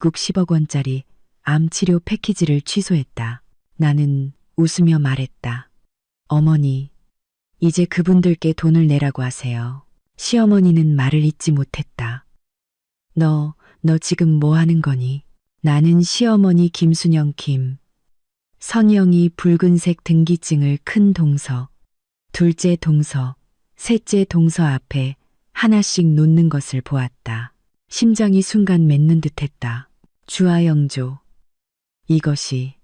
국 10억 원짜리 암 치료 패키지를 취소했다. 나는 웃으며 말했다. 어머니, 이제 그분들께 돈을 내라고 하세요. 시어머니는 말을 잇지 못했다. 너 지금 뭐 하는 거니? 나는 시어머니 김순영 선영이 붉은색 등기증을 큰 동서, 둘째 동서, 셋째 동서 앞에 하나씩 놓는 것을 보았다. 심장이 순간 맺는 듯했다. 주아영조. 이것이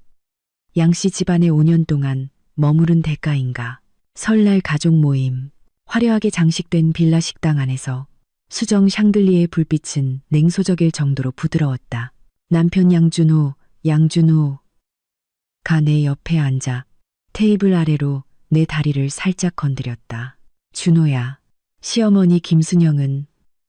양씨 집안에 5년 동안 머무른 대가인가. 설날 가족 모임, 화려하게 장식된 빌라 식당 안에서 수정 샹들리의 불빛은 냉소적일 정도로 부드러웠다. 남편 양준호가 내 옆에 앉아 테이블 아래로 내 다리를 살짝 건드렸다. 준호야. 시어머니 김순영은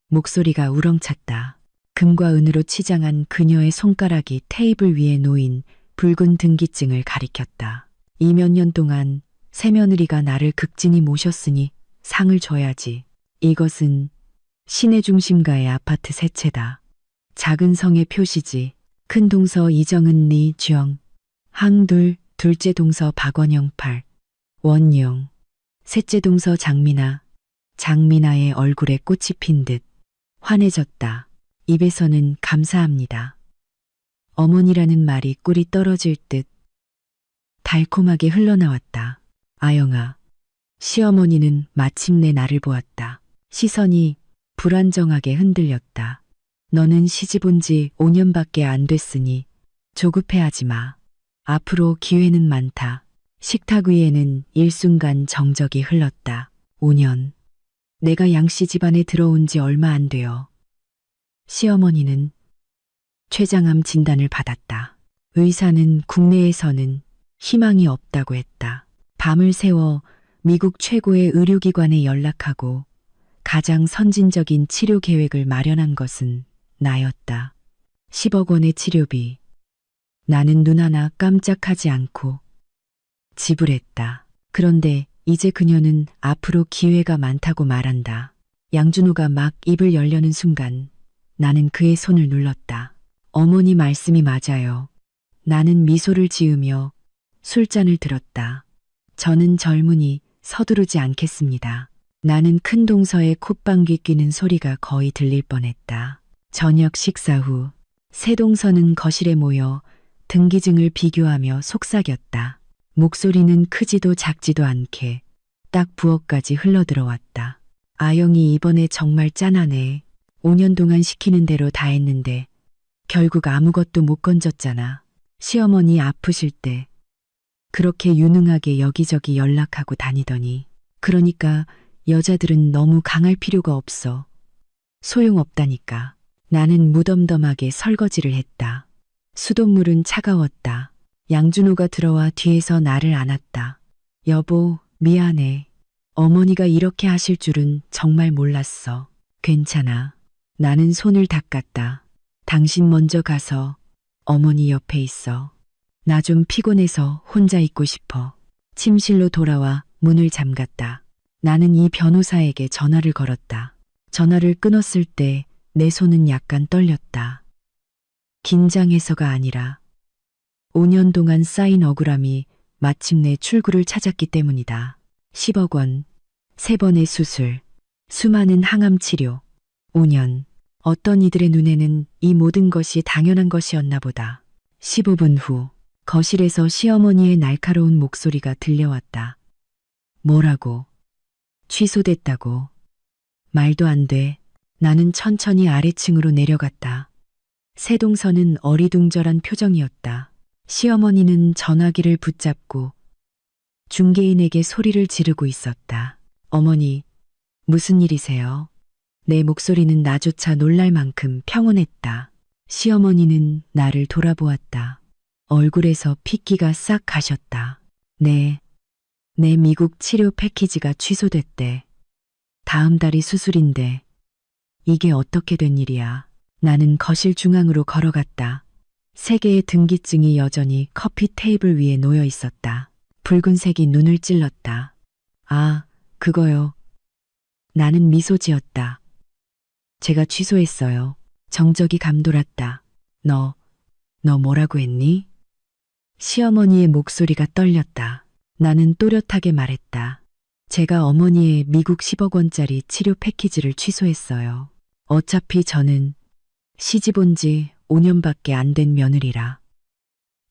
목소리가 우렁찼다. 금과 은으로 치장한 그녀의 손가락이 테이블 위에 놓인 붉은 등기증을 가리켰다. 이 몇 년 동안 새며느리가 나를 극진히 모셨으니 상을 줘야지. 이것은 시내 중심가의 아파트 세 채다. 작은 성의 표시지. 큰 동서 이정은 항둘, 둘째 동서 박원영 원영, 셋째 동서 장민아의 얼굴에 꽃이 핀 듯 환해졌다. 입에서는 감사합니다. 어머니라는 말이 꿀이 떨어질 듯 달콤하게 흘러나왔다. 아영아. 시어머니는 마침내 나를 보았다. 시선이 불안정하게 흔들렸다. 너는 시집 온 지 5년밖에 안 됐으니 조급해하지 마. 앞으로 기회는 많다. 식탁 위에는 일순간 정적이 흘렀다. 5년. 내가 양씨 집안에 들어온 지 얼마 안 되어 시어머니는 췌장암 진단을 받았다. 의사는 국내에서는 희망이 없다고 했다. 밤을 새워 미국 최고의 의료기관에 연락하고 가장 선진적인 치료 계획을 마련한 것은 나였다. 10억 원의 치료비. 나는 눈 하나 깜짝하지 않고 지불했다. 그런데 이제 그녀는 앞으로 기회가 많다고 말한다. 양준호가 막 입을 열려는 순간 나는 그의 손을 눌렀다. 어머니 말씀이 맞아요. 나는 미소를 지으며 술잔을 들었다. 저는 젊으니 서두르지 않겠습니다. 나는 큰 동서의 콧방귀 뀌는 소리가 거의 들릴 뻔했다. 저녁 식사 후 새 동서는 거실에 모여 등기증을 비교하며 속삭였다. 목소리는 크지도 작지도 않게 딱 부엌까지 흘러들어왔다. 아영이 이번에 정말 짠하네. 5년 동안 시키는 대로 다 했는데 결국 아무것도 못 건졌잖아. 시어머니 아프실 때 그렇게 유능하게 여기저기 연락하고 다니더니. 그러니까 여자들은 너무 강할 필요가 없어. 소용없다니까. 나는 무덤덤하게 설거지를 했다. 수돗물은 차가웠다. 양준호가 들어와 뒤에서 나를 안았다. 여보, 미안해. 어머니가 이렇게 하실 줄은 정말 몰랐어. 괜찮아. 나는 손을 닦았다. 당신 먼저 가서 어머니 옆에 있어. 나 좀 피곤해서 혼자 있고 싶어. 침실로 돌아와 문을 잠갔다. 나는 이 변호사에게 전화를 걸었다. 전화를 끊었을 때 내 손은 약간 떨렸다. 긴장해서가 아니라 5년 동안 쌓인 억울함이 마침내 출구를 찾았기 때문이다. 10억 원, 3번의 수술, 수많은 항암 치료, 5년. 어떤 이들의 눈에는 이 모든 것이 당연한 것이었나 보다. 15분 후 거실에서 시어머니의 날카로운 목소리가 들려왔다. 뭐라고? 취소됐다고. 말도 안 돼. 나는 천천히 아래층으로 내려갔다. 새 동서는 어리둥절한 표정이었다. 시어머니는 전화기를 붙잡고 중개인에게 소리를 지르고 있었다. 어머니, 무슨 일이세요? 내 목소리는 나조차 놀랄 만큼 평온했다. 시어머니는 나를 돌아보았다. 얼굴에서 핏기가 싹 가셨다. 내 미국 치료 패키지가 취소됐대. 다음 달이 수술인데 이게 어떻게 된 일이야. 나는 거실 중앙으로 걸어갔다. 3개의 등기증이 여전히 커피 테이블 위에 놓여 있었다. 붉은색이 눈을 찔렀다. 아, 그거요. 나는 미소 지었다. 제가 취소했어요. 정적이 감돌았다. 너 뭐라고 했니? 시어머니의 목소리가 떨렸다. 나는 또렷하게 말했다. 제가 어머니의 미국 10억 원짜리 치료 패키지를 취소했어요. 어차피 저는 시집 온 지 5년밖에 안 된 며느리라.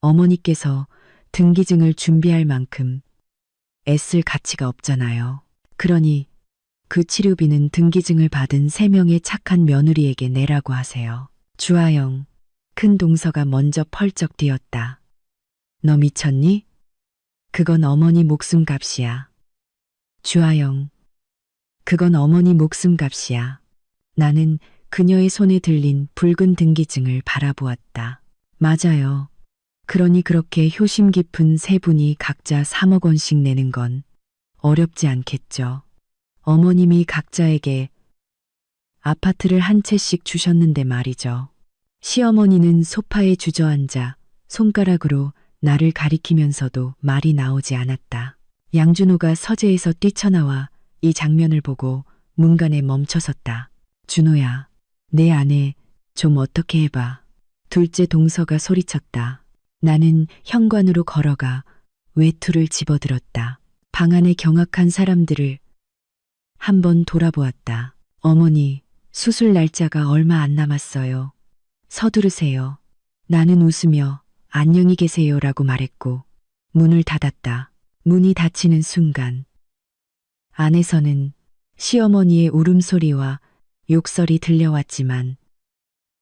어머니께서 등기증을 준비할 만큼 애쓸 가치가 없잖아요. 그러니 그 치료비는 등기증을 받은 3명의 착한 며느리에게 내라고 하세요. 주하영, 큰 동서가 먼저 펄쩍 뛰었다. 너 미쳤니? 그건 어머니 목숨값이야. 주하영, 그건 어머니 목숨값이야. 나는 그녀의 손에 들린 붉은 등기증을 바라보았다. 맞아요. 그러니 그렇게 효심 깊은 세 분이 각자 3억 원씩 내는 건 어렵지 않겠죠. 어머님이 각자에게 아파트를 한 채씩 주셨는데 말이죠. 시어머니는 소파에 주저앉아 손가락으로 나를 가리키면서도 말이 나오지 않았다. 양준호가 서재에서 뛰쳐나와 이 장면을 보고 문간에 멈춰섰다. 준호야, 내 아내 좀 어떻게 해봐. 둘째 동서가 소리쳤다. 나는 현관으로 걸어가 외투를 집어들었다. 방 안의 경악한 사람들을 한번 돌아보았다. 어머니, 수술 날짜가 얼마 안 남았어요. 서두르세요. 나는 웃으며 안녕히 계세요라고 말했고 문을 닫았다. 문이 닫히는 순간 안에서는 시어머니의 울음소리와 욕설이 들려왔지만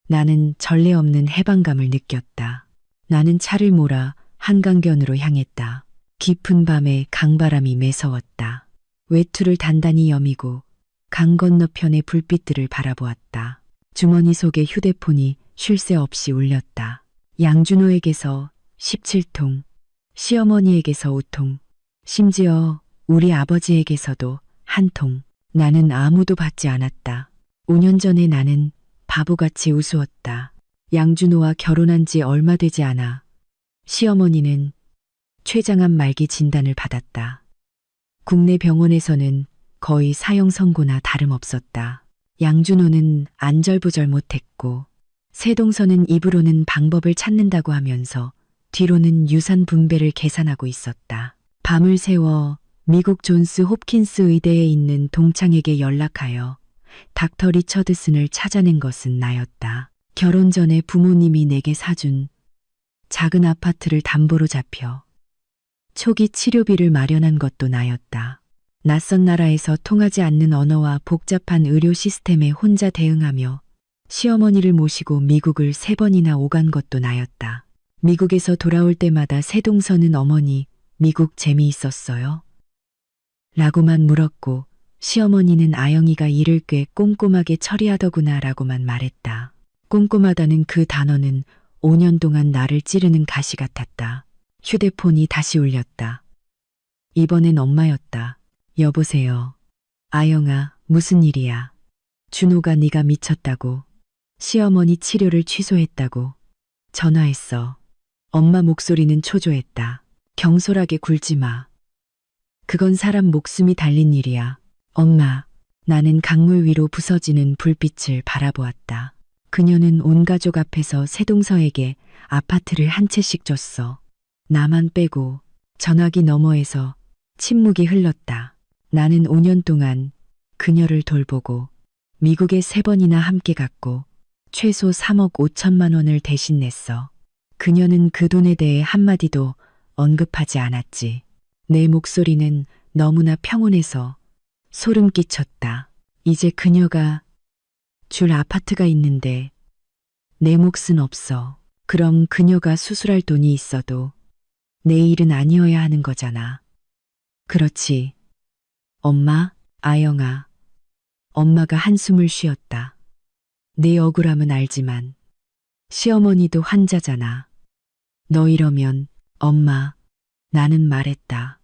나는 전례 없는 해방감을 느꼈다. 나는 차를 몰아 한강변으로 향했다. 깊은 밤에 강바람이 매서웠다. 외투를 단단히 여미고 강 건너편의 불빛들을 바라보았다. 주머니 속에 휴대폰이 쉴 새 없이 울렸다. 양준호에게서 17통, 시어머니에게서 5통, 심지어 우리 아버지에게서도 1통. 나는 아무도 받지 않았다. 5년 전에 나는 바보같이 우스웠다. 양준호와 결혼한 지 얼마 되지 않아 시어머니는 췌장암 말기 진단을 받았다. 국내 병원에서는 거의 사형 선고나 다름없었다. 양준호는 안절부절 못했고 세동서는 입으로는 방법을 찾는다고 하면서 뒤로는 유산 분배를 계산하고 있었다. 밤을 새워 미국 존스 홉킨스 의대에 있는 동창에게 연락하여 닥터 리처드슨을 찾아낸 것은 나였다. 결혼 전에 부모님이 내게 사준 작은 아파트를 담보로 잡혀 초기 치료비를 마련한 것도 나였다. 낯선 나라에서 통하지 않는 언어와 복잡한 의료 시스템에 혼자 대응하며 시어머니를 모시고 미국을 3번이나 오간 것도 나였다. 미국에서 돌아올 때마다 세동서는 어머니, 미국 재미있었어요? 라고만 물었고 시어머니는 아영이가 일을 꽤 꼼꼼하게 처리하더구나 라고만 말했다. 꼼꼼하다는 그 단어는 5년 동안 나를 찌르는 가시 같았다. 휴대폰이 다시 울렸다. 이번엔 엄마였다. 여보세요. 아영아, 무슨 일이야? 준호가 네가 미쳤다고. 시어머니 치료를 취소했다고. 전화했어. 엄마 목소리는 초조했다. 경솔하게 굴지 마. 그건 사람 목숨이 달린 일이야. 엄마, 나는 강물 위로 부서지는 불빛을 바라보았다. 그녀는 온 가족 앞에서 세동서에게 아파트를 한 채씩 줬어. 나만 빼고 전화기 너머에서 침묵이 흘렀다. 나는 5년 동안 그녀를 돌보고 미국에 3번이나 함께 갔고 최소 3억 5천만 원을 대신 냈어. 그녀는 그 돈에 대해 한마디도 언급하지 않았지. 내 목소리는 너무나 평온해서 소름 끼쳤다. 이제 그녀가 줄 아파트가 있는데 내 몫은 없어. 그럼 그녀가 수술할 돈이 있어도 내 일은 아니어야 하는 거잖아. 그렇지. 엄마, 아영아. 엄마가 한숨을 쉬었다. 내 억울함은 알지만 시어머니도 환자잖아. 너 이러면 엄마, 나는 말했다.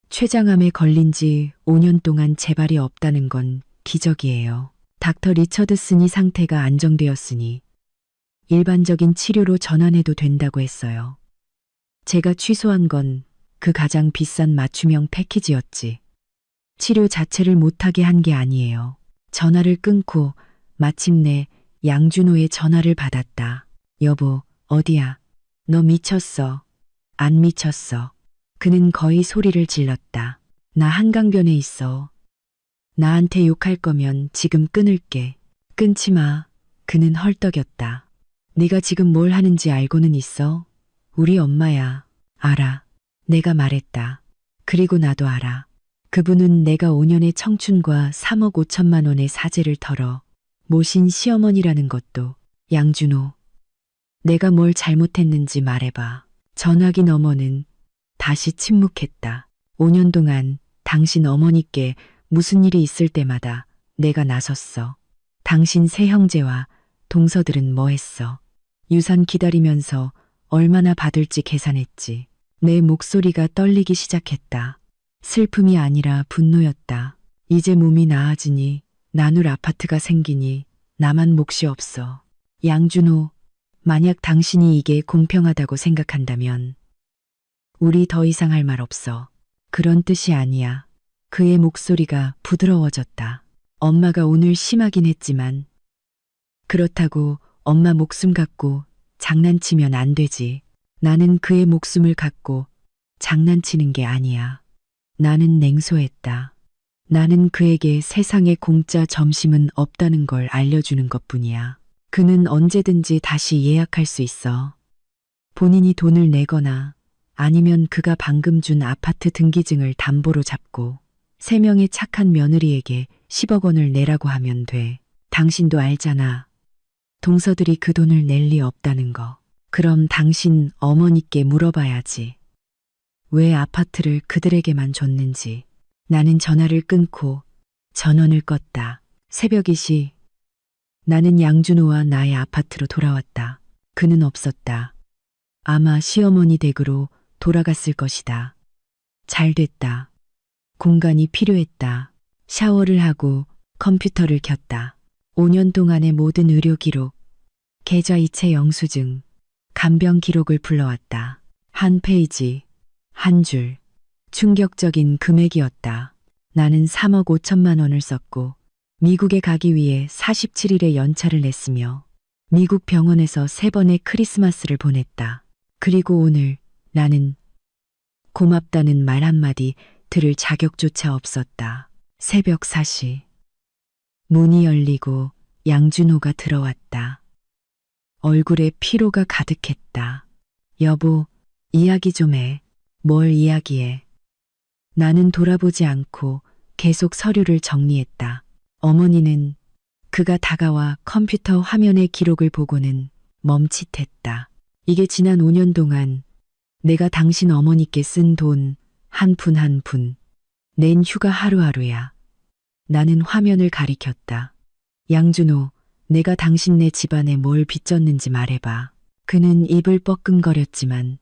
췌장암에 걸린 지 5년 동안 재발이 없다는 건 기적이에요. 닥터 리처드슨이 상태가 안정되었으니 일반적인 치료로 전환해도 된다고 했어요. 제가 취소한 건 그 가장 비싼 맞춤형 패키지였지. 치료 자체를 못하게 한 게 아니에요. 전화를 끊고 마침내 양준호의 전화를 받았다. 여보, 어디야? 너 미쳤어. 안 미쳤어. 그는 거의 소리를 질렀다. 나 한강변에 있어. 나한테 욕할 거면 지금 끊을게. 끊지 마. 그는 헐떡였다. 네가 지금 뭘 하는지 알고는 있어? 우리 엄마야. 알아. 내가 말했다. 그리고 나도 알아. 그분은 내가 5년의 청춘과 3억 5천만 원의 사재를 털어 모신 시어머니라는 것도. 양준호, 내가 뭘 잘못했는지 말해봐. 전화기 너머는 다시 침묵했다. 5년 동안 당신 어머니께 무슨 일이 있을 때마다 내가 나섰어. 당신 세 형제와 동서들은 뭐 했어? 유산 기다리면서 얼마나 받을지 계산했지. 내 목소리가 떨리기 시작했다. 슬픔이 아니라 분노였다. 이제 몸이 나아지니, 나눌 아파트가 생기니 나만 몫이 없어. 양준호, 만약 당신이 이게 공평하다고 생각한다면 우리 더 이상 할 말 없어. 그런 뜻이 아니야. 그의 목소리가 부드러워졌다. 엄마가 오늘 심하긴 했지만 그렇다고 엄마 목숨 갖고 장난치면 안 되지. 나는 그의 목숨을 갖고 장난치는 게 아니야. 나는 냉소했다. 나는 그에게 세상에 공짜 점심은 없다는 걸 알려주는 것뿐이야. 그는 언제든지 다시 예약할 수 있어. 본인이 돈을 내거나 아니면 그가 방금 준 아파트 등기증을 담보로 잡고 3명의 착한 며느리에게 10억 원을 내라고 하면 돼. 당신도 알잖아. 동서들이 그 돈을 낼 리 없다는 거. 그럼 당신 어머니께 물어봐야지. 왜 아파트를 그들에게만 줬는지. 나는 전화를 끊고 전원을 껐다. 새벽 2시. 나는 양준호와 나의 아파트로 돌아왔다. 그는 없었다. 아마 시어머니 댁으로 돌아갔을 것이다. 잘 됐다. 공간이 필요했다. 샤워를 하고 컴퓨터를 켰다. 5년 동안의 모든 의료 기록, 계좌이체 영수증, 간병 기록을 불러왔다. 한 페이지, 한 줄. 충격적인 금액이었다. 나는 3억 5천만 원을 썼고 미국에 가기 위해 47일의 연차를 냈으며 미국 병원에서 3번의 크리스마스를 보냈다. 그리고 오늘 나는 고맙다는 말 한마디 들을 자격조차 없었다. 새벽 4시. 문이 열리고 양준호가 들어왔다. 얼굴에 피로가 가득했다. 여보, 이야기 좀 해. 뭘 이야기해? 나는 돌아보지 않고 계속 서류를 정리했다. 어머니는 그가 다가와 컴퓨터 화면의 기록을 보고는 멈칫했다. 이게 지난 5년 동안 내가 당신 어머니께 쓴 돈 한 푼 한 푼, 낸 휴가 하루하루야. 나는 화면을 가리켰다. 양준호, 내가 당신네 집안에 뭘 빚졌는지 말해봐. 그는 입을 뻐끔거렸지만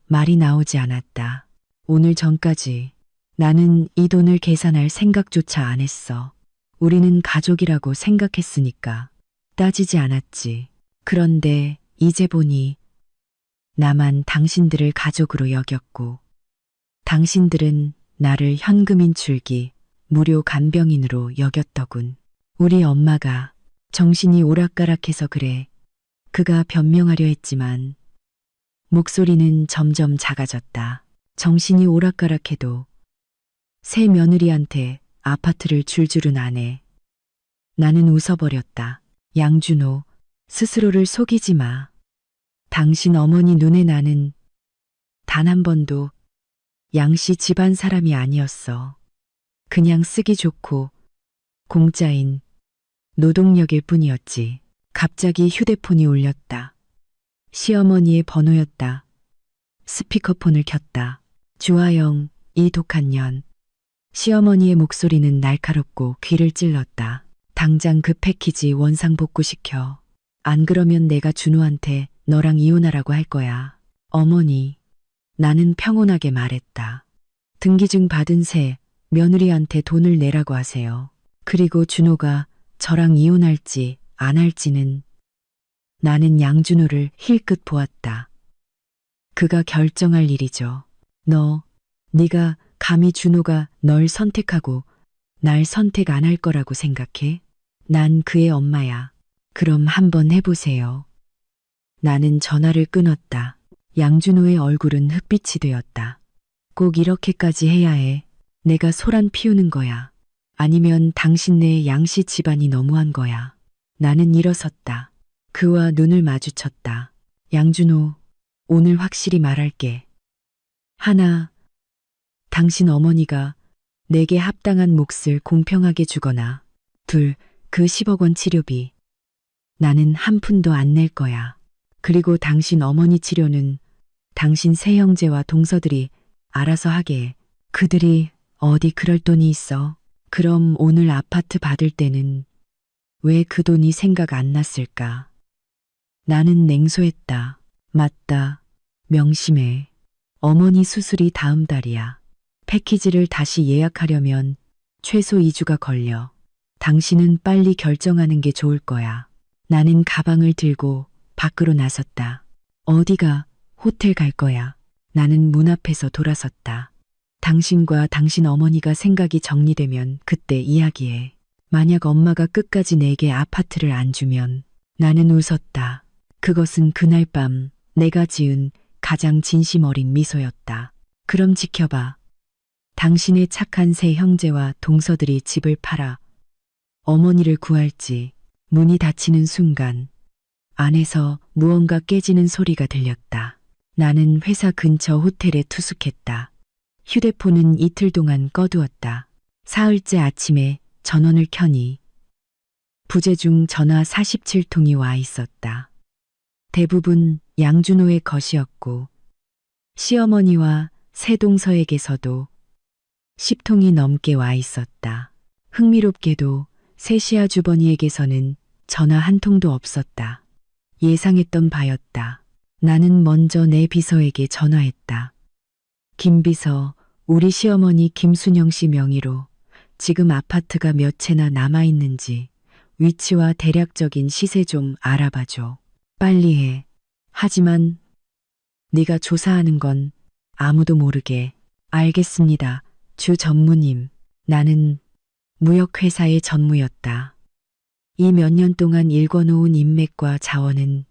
말이 나오지 않았다. 오늘 전까지 나는 이 돈을 계산할 생각조차 안 했어. 우리는 가족이라고 생각했으니까 따지지 않았지. 그런데 이제 보니 나만 당신들을 가족으로 여겼고 당신들은 나를 현금 인출기, 무료 간병인으로 여겼더군. 우리 엄마가 정신이 오락가락해서 그래. 그가 변명하려 했지만 목소리는 점점 작아졌다. 정신이 오락가락해도 새 며느리한테 아파트를 줄 줄은 아네. 나는 웃어버렸다. 양준호, 스스로를 속이지 마. 당신 어머니 눈에 나는 단 한 번도 양씨 집안 사람이 아니었어. 그냥 쓰기 좋고 공짜인 노동력일 뿐이었지. 갑자기 휴대폰이 울렸다. 시어머니의 번호였다. 스피커폰을 켰다. 주아영, 이 독한 년. 시어머니의 목소리는 날카롭고 귀를 찔렀다. 당장 그 패키지 원상복구시켜. 안 그러면 내가 준호한테 너랑 이혼하라고 할 거야. 어머니, 나는 평온하게 말했다. 등기증 받은 새 며느리한테 돈을 내라고 하세요. 그리고 준호가 저랑 이혼할지 안 할지는. 나는 양준호를 힐끗 보았다. 그가 결정할 일이죠. 네가 감히 준호가 널 선택하고 날 선택 안 할 거라고 생각해? 난 그의 엄마야. 그럼 한번 해보세요. 나는 전화를 끊었다. 양준호의 얼굴은 흑빛이 되었다. 꼭 이렇게까지 해야 해. 내가 소란 피우는 거야. 아니면 당신네 양씨 집안이 너무한 거야. 나는 일어섰다. 그와 눈을 마주쳤다. 양준호, 오늘 확실히 말할게. 하나, 당신 어머니가 내게 합당한 몫을 공평하게 주거나, 둘, 그 10억 원 치료비. 나는 한 푼도 안 낼 거야. 그리고 당신 어머니 치료는 당신 세 형제와 동서들이 알아서 하게 해. 그들이 어디 그럴 돈이 있어. 그럼 오늘 아파트 받을 때는 왜 그 돈이 생각 안 났을까? 나는 냉소했다. 맞다. 명심해. 어머니 수술이 다음 달이야. 패키지를 다시 예약하려면 최소 2주가 걸려. 당신은 빨리 결정하는 게 좋을 거야. 나는 가방을 들고 밖으로 나섰다. 어디가? 호텔 갈 거야. 나는 문 앞에서 돌아섰다. 당신과 당신 어머니가 생각이 정리되면 그때 이야기해. 만약 엄마가 끝까지 내게 아파트를 안 주면 나는 웃었다. 그것은 그날 밤 내가 지은 가장 진심 어린 미소였다. 그럼 지켜봐. 당신의 착한 세 형제와 동서들이 집을 팔아 어머니를 구할지. 문이 닫히는 순간 안에서 무언가 깨지는 소리가 들렸다. 나는 회사 근처 호텔에 투숙했다. 휴대폰은 이틀 동안 꺼두었다. 사흘째 아침에 전원을 켜니 부재중 전화 47통이 와 있었다. 대부분 양준호의 것이었고 시어머니와 새동서에게서도 10통이 넘게 와 있었다. 흥미롭게도 세시아 주버니에게서는 전화 한 통도 없었다. 예상했던 바였다. 나는 먼저 내 비서에게 전화했다. 김 비서, 우리 시어머니 김순영 씨 명의로 지금 아파트가 몇 채나 남아있는지 위치와 대략적인 시세 좀 알아봐줘. 빨리 해. 하지만 네가 조사하는 건 아무도 모르게. 알겠습니다. 주 전무님. 나는 무역회사의 전무였다. 이 몇 년 동안 일궈놓은 인맥과 자원은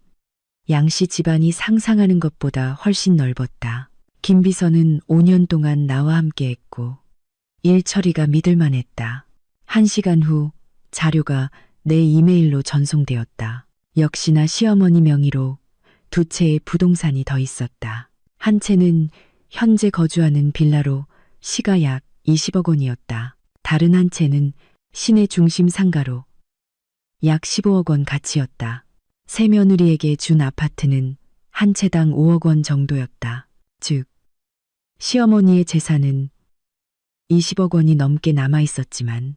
양씨 집안이 상상하는 것보다 훨씬 넓었다. 김 비서는 5년 동안 나와 함께 했고 일 처리가 믿을만했다. 1시간 후 자료가 내 이메일로 전송되었다. 역시나 시어머니 명의로 2채의 부동산이 더 있었다. 한 채는 현재 거주하는 빌라로 시가 약 20억 원이었다. 다른 한 채는 시내 중심 상가로 약 15억 원 가치였다. 새 며느리에게 준 아파트는 한 채당 5억 원 정도였다. 즉, 시어머니의 재산은 20억 원이 넘게 남아 있었지만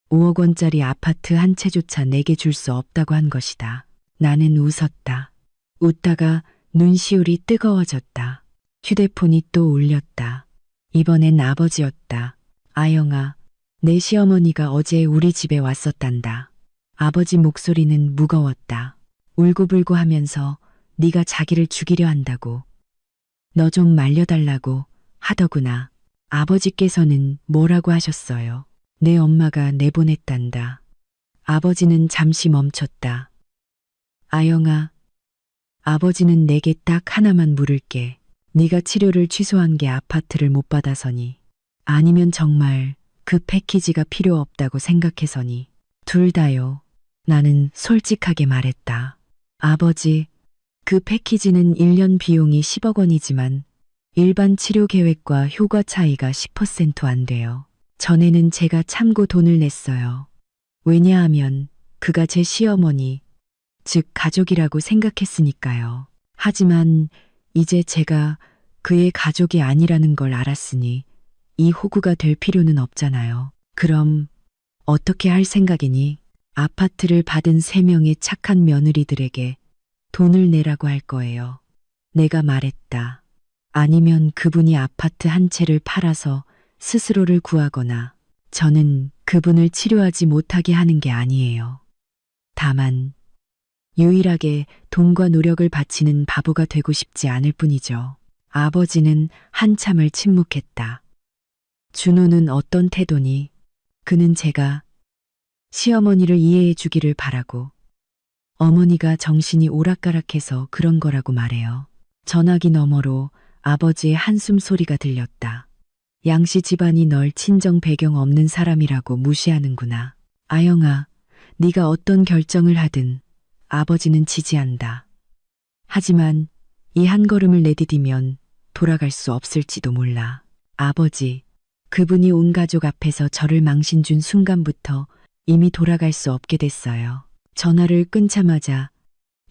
5억 원짜리 아파트 한 채조차 내게 줄 수 없다고 한 것이다. 나는 웃었다. 웃다가 눈시울이 뜨거워졌다. 휴대폰이 또 울렸다. 이번엔 아버지였다. 아영아, 내 시어머니가 어제 우리 집에 왔었단다. 아버지 목소리는 무거웠다. 울고불고 하면서 네가 자기를 죽이려 한다고. 너 좀 말려달라고 하더구나. 아버지께서는 뭐라고 하셨어요? 내 엄마가 내보냈단다. 아버지는 잠시 멈췄다. 아영아, 아버지는 내게 딱 하나만 물을게. 네가 치료를 취소한 게 아파트를 못 받아서니? 아니면 정말 그 패키지가 필요 없다고 생각해서니? 둘 다요. 나는 솔직하게 말했다. 아버지, 그 패키지는 1년 비용이 10억 원이지만 일반 치료 계획과 효과 차이가 10% 안 돼요. 전에는 제가 참고 돈을 냈어요. 왜냐하면 그가 제 시어머니, 즉 가족이라고 생각했으니까요. 하지만 이제 제가 그의 가족이 아니라는 걸 알았으니 이 호구가 될 필요는 없잖아요. 그럼 어떻게 할 생각이니? 아파트를 받은 3명의 착한 며느리들에게 돈을 내라고 할 거예요. 내가 말했다. 아니면 그분이 아파트 한 채를 팔아서 스스로를 구하거나 저는 그분을 치료하지 못하게 하는 게 아니에요. 다만 유일하게 돈과 노력을 바치는 바보가 되고 싶지 않을 뿐이죠. 아버지는 한참을 침묵했다. 준호는 어떤 태도니? 그는 제가 시어머니를 이해해 주기를 바라고 어머니가 정신이 오락가락해서 그런 거라고 말해요. 전화기 너머로 아버지의 한숨 소리가 들렸다. 양씨 집안이 널 친정 배경 없는 사람이라고 무시하는구나. 아영아, 네가 어떤 결정을 하든 아버지는 지지한다. 하지만 이 한 걸음을 내디디면 돌아갈 수 없을지도 몰라. 아버지, 그분이 온 가족 앞에서 저를 망신 준 순간부터 이미 돌아갈 수 없게 됐어요. 전화를 끊자마자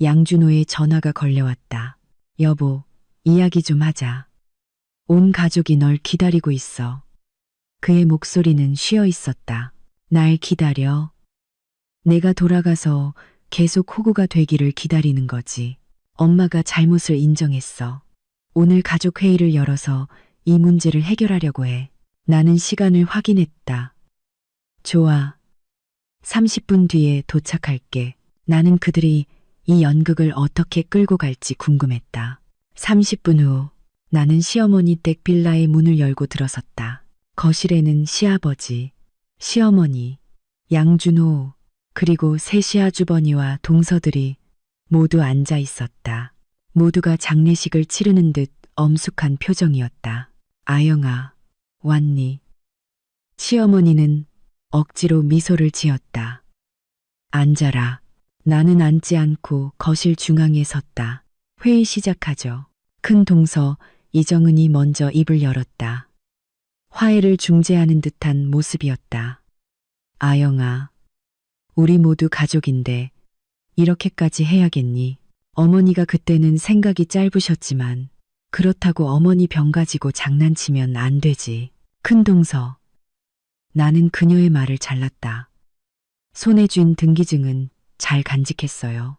양준호의 전화가 걸려왔다. 여보, 이야기 좀 하자. 온 가족이 널 기다리고 있어. 그의 목소리는 쉬어 있었다. 날 기다려. 내가 돌아가서 계속 호구가 되기를 기다리는 거지. 엄마가 잘못을 인정했어. 오늘 가족 회의를 열어서 이 문제를 해결하려고 해. 나는 시간을 확인했다. 좋아. 30분 뒤에 도착할게. 나는 그들이 이 연극을 어떻게 끌고 갈지 궁금했다. 30분 후 나는 시어머니 댁 빌라의 문을 열고 들어섰다. 거실에는 시아버지, 시어머니, 양준호, 그리고 세 시아주버니와 동서들이 모두 앉아 있었다. 모두가 장례식을 치르는 듯 엄숙한 표정이었다. 아영아, 왔니? 시어머니는 억지로 미소를 지었다. 앉아라. 나는 앉지 않고 거실 중앙에 섰다. 회의 시작하죠. 큰 동서 이정은이 먼저 입을 열었다. 화해를 중재하는 듯한 모습이었다. 아영아, 우리 모두 가족인데 이렇게까지 해야겠니? 어머니가 그때는 생각이 짧으셨지만 그렇다고 어머니 병 가지고 장난치면 안 되지. 큰 동서, 나는 그녀의 말을 잘랐다. 손에 쥔 등기증은 잘 간직했어요.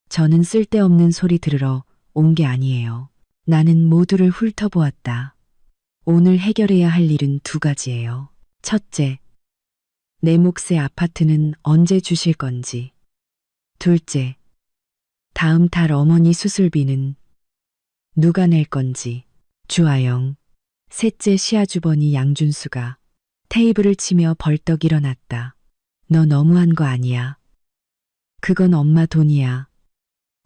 저는 쓸데없는 소리 들으러 온 게 아니에요. 나는 모두를 훑어보았다. 오늘 해결해야 할 일은 두 가지예요. 첫째, 내 몫의 아파트는 언제 주실 건지. 둘째, 다음 달 어머니 수술비는 누가 낼 건지. 주아영. 셋째 시아주버니 양준수가 테이블을 치며 벌떡 일어났다. 너 너무한 거 아니야. 그건 엄마 돈이야.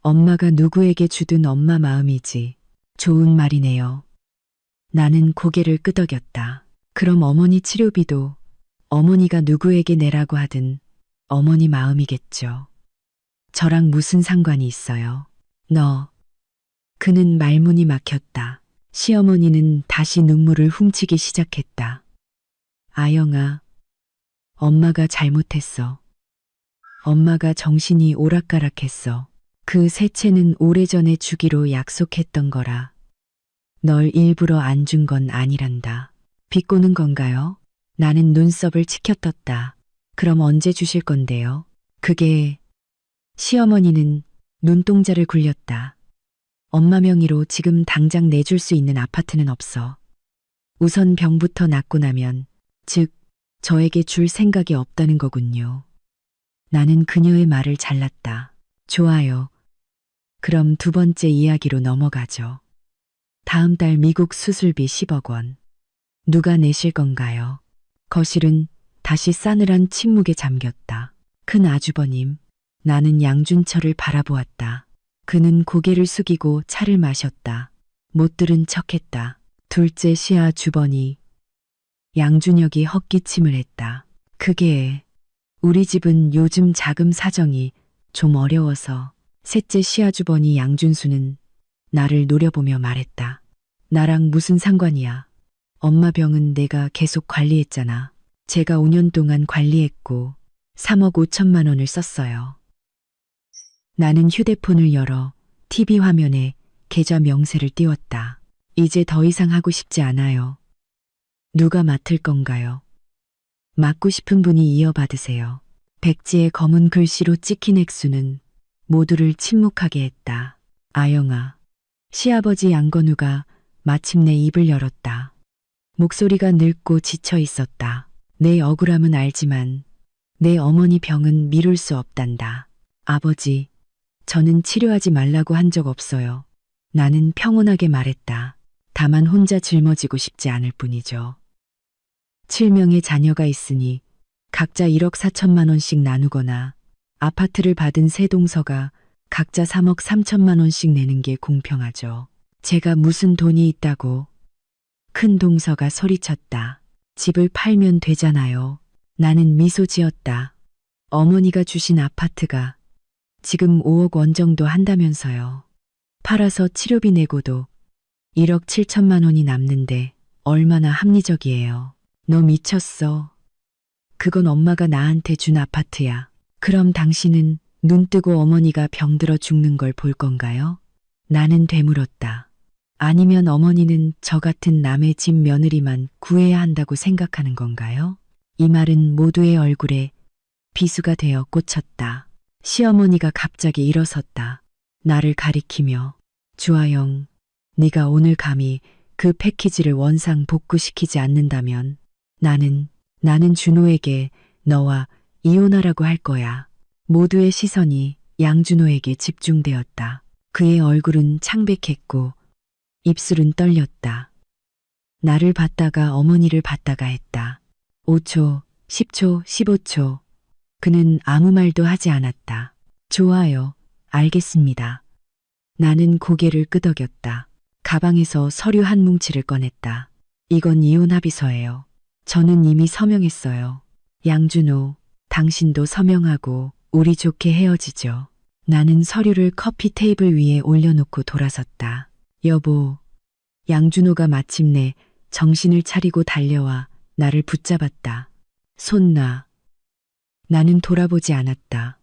엄마가 누구에게 주든 엄마 마음이지. 좋은 말이네요. 나는 고개를 끄덕였다. 그럼 어머니 치료비도 어머니가 누구에게 내라고 하든 어머니 마음이겠죠. 저랑 무슨 상관이 있어요. 너. 그는 말문이 막혔다. 시어머니는 다시 눈물을 훔치기 시작했다. 아영아, 엄마가 잘못했어. 엄마가 정신이 오락가락했어. 그 세채는 오래전에 주기로 약속했던 거라. 널 일부러 안 준 건 아니란다. 비꼬는 건가요? 나는 눈썹을 치켜떴다. 그럼 언제 주실 건데요? 그게... 시어머니는 눈동자를 굴렸다. 엄마 명의로 지금 당장 내줄 수 있는 아파트는 없어. 우선 병부터 낫고 나면, 즉, 저에게 줄 생각이 없다는 거군요. 나는 그녀의 말을 잘랐다. 좋아요. 그럼 두 번째 이야기로 넘어가죠. 다음 달 미국 수술비 10억 원. 누가 내실 건가요? 거실은 다시 싸늘한 침묵에 잠겼다. 큰 아주버님. 나는 양준철을 바라보았다. 그는 고개를 숙이고 차를 마셨다. 못 들은 척했다. 둘째 시아 주버니. 양준혁이 헛기침을 했다. 그게 우리 집은 요즘 자금 사정이 좀 어려워서. 셋째 시아주버니 양준수는 나를 노려보며 말했다. 나랑 무슨 상관이야. 엄마 병은 내가 계속 관리했잖아. 제가 5년 동안 관리했고 3억 5천만 원을 썼어요. 나는 휴대폰을 열어 TV 화면에 계좌 명세를 띄웠다. 이제 더 이상 하고 싶지 않아요. 누가 맡을 건가요? 맡고 싶은 분이 이어받으세요. 백지의 검은 글씨로 찍힌 액수는 모두를 침묵하게 했다. 아영아. 시아버지 양건우가 마침내 입을 열었다. 목소리가 늙고 지쳐 있었다. 내 억울함은 알지만 내 어머니 병은 미룰 수 없단다. 아버지, 저는 치료하지 말라고 한 적 없어요. 나는 평온하게 말했다. 다만 혼자 짊어지고 싶지 않을 뿐이죠. 7명의 자녀가 있으니 각자 1억 4천만 원씩 나누거나 아파트를 받은 세 동서가 각자 3억 3천만 원씩 내는 게 공평하죠. 제가 무슨 돈이 있다고. 큰 동서가 소리쳤다. 집을 팔면 되잖아요. 나는 미소 지었다. 어머니가 주신 아파트가 지금 5억 원 정도 한다면서요. 팔아서 치료비 내고도 1억 7천만 원이 남는데 얼마나 합리적이에요. 너 미쳤어. 그건 엄마가 나한테 준 아파트야. 그럼 당신은 눈 뜨고 어머니가 병들어 죽는 걸 볼 건가요? 나는 되물었다. 아니면 어머니는 저 같은 남의 집 며느리만 구해야 한다고 생각하는 건가요? 이 말은 모두의 얼굴에 비수가 되어 꽂혔다. 시어머니가 갑자기 일어섰다. 나를 가리키며 주아영, 네가 오늘 감히 그 패키지를 원상 복구시키지 않는다면 나는 준호에게 너와 이혼하라고 할 거야. 모두의 시선이 양준호에게 집중되었다. 그의 얼굴은 창백했고 입술은 떨렸다. 나를 봤다가 어머니를 봤다가 했다. 5초, 10초, 15초. 그는 아무 말도 하지 않았다. 좋아요. 알겠습니다. 나는 고개를 끄덕였다. 가방에서 서류 한 뭉치를 꺼냈다. 이건 이혼 합의서예요. 저는 이미 서명했어요. 양준호, 당신도 서명하고 우리 좋게 헤어지죠. 나는 서류를 커피 테이블 위에 올려놓고 돌아섰다. 여보, 양준호가 마침내 정신을 차리고 달려와 나를 붙잡았다. 손 놔. 나는 돌아보지 않았다.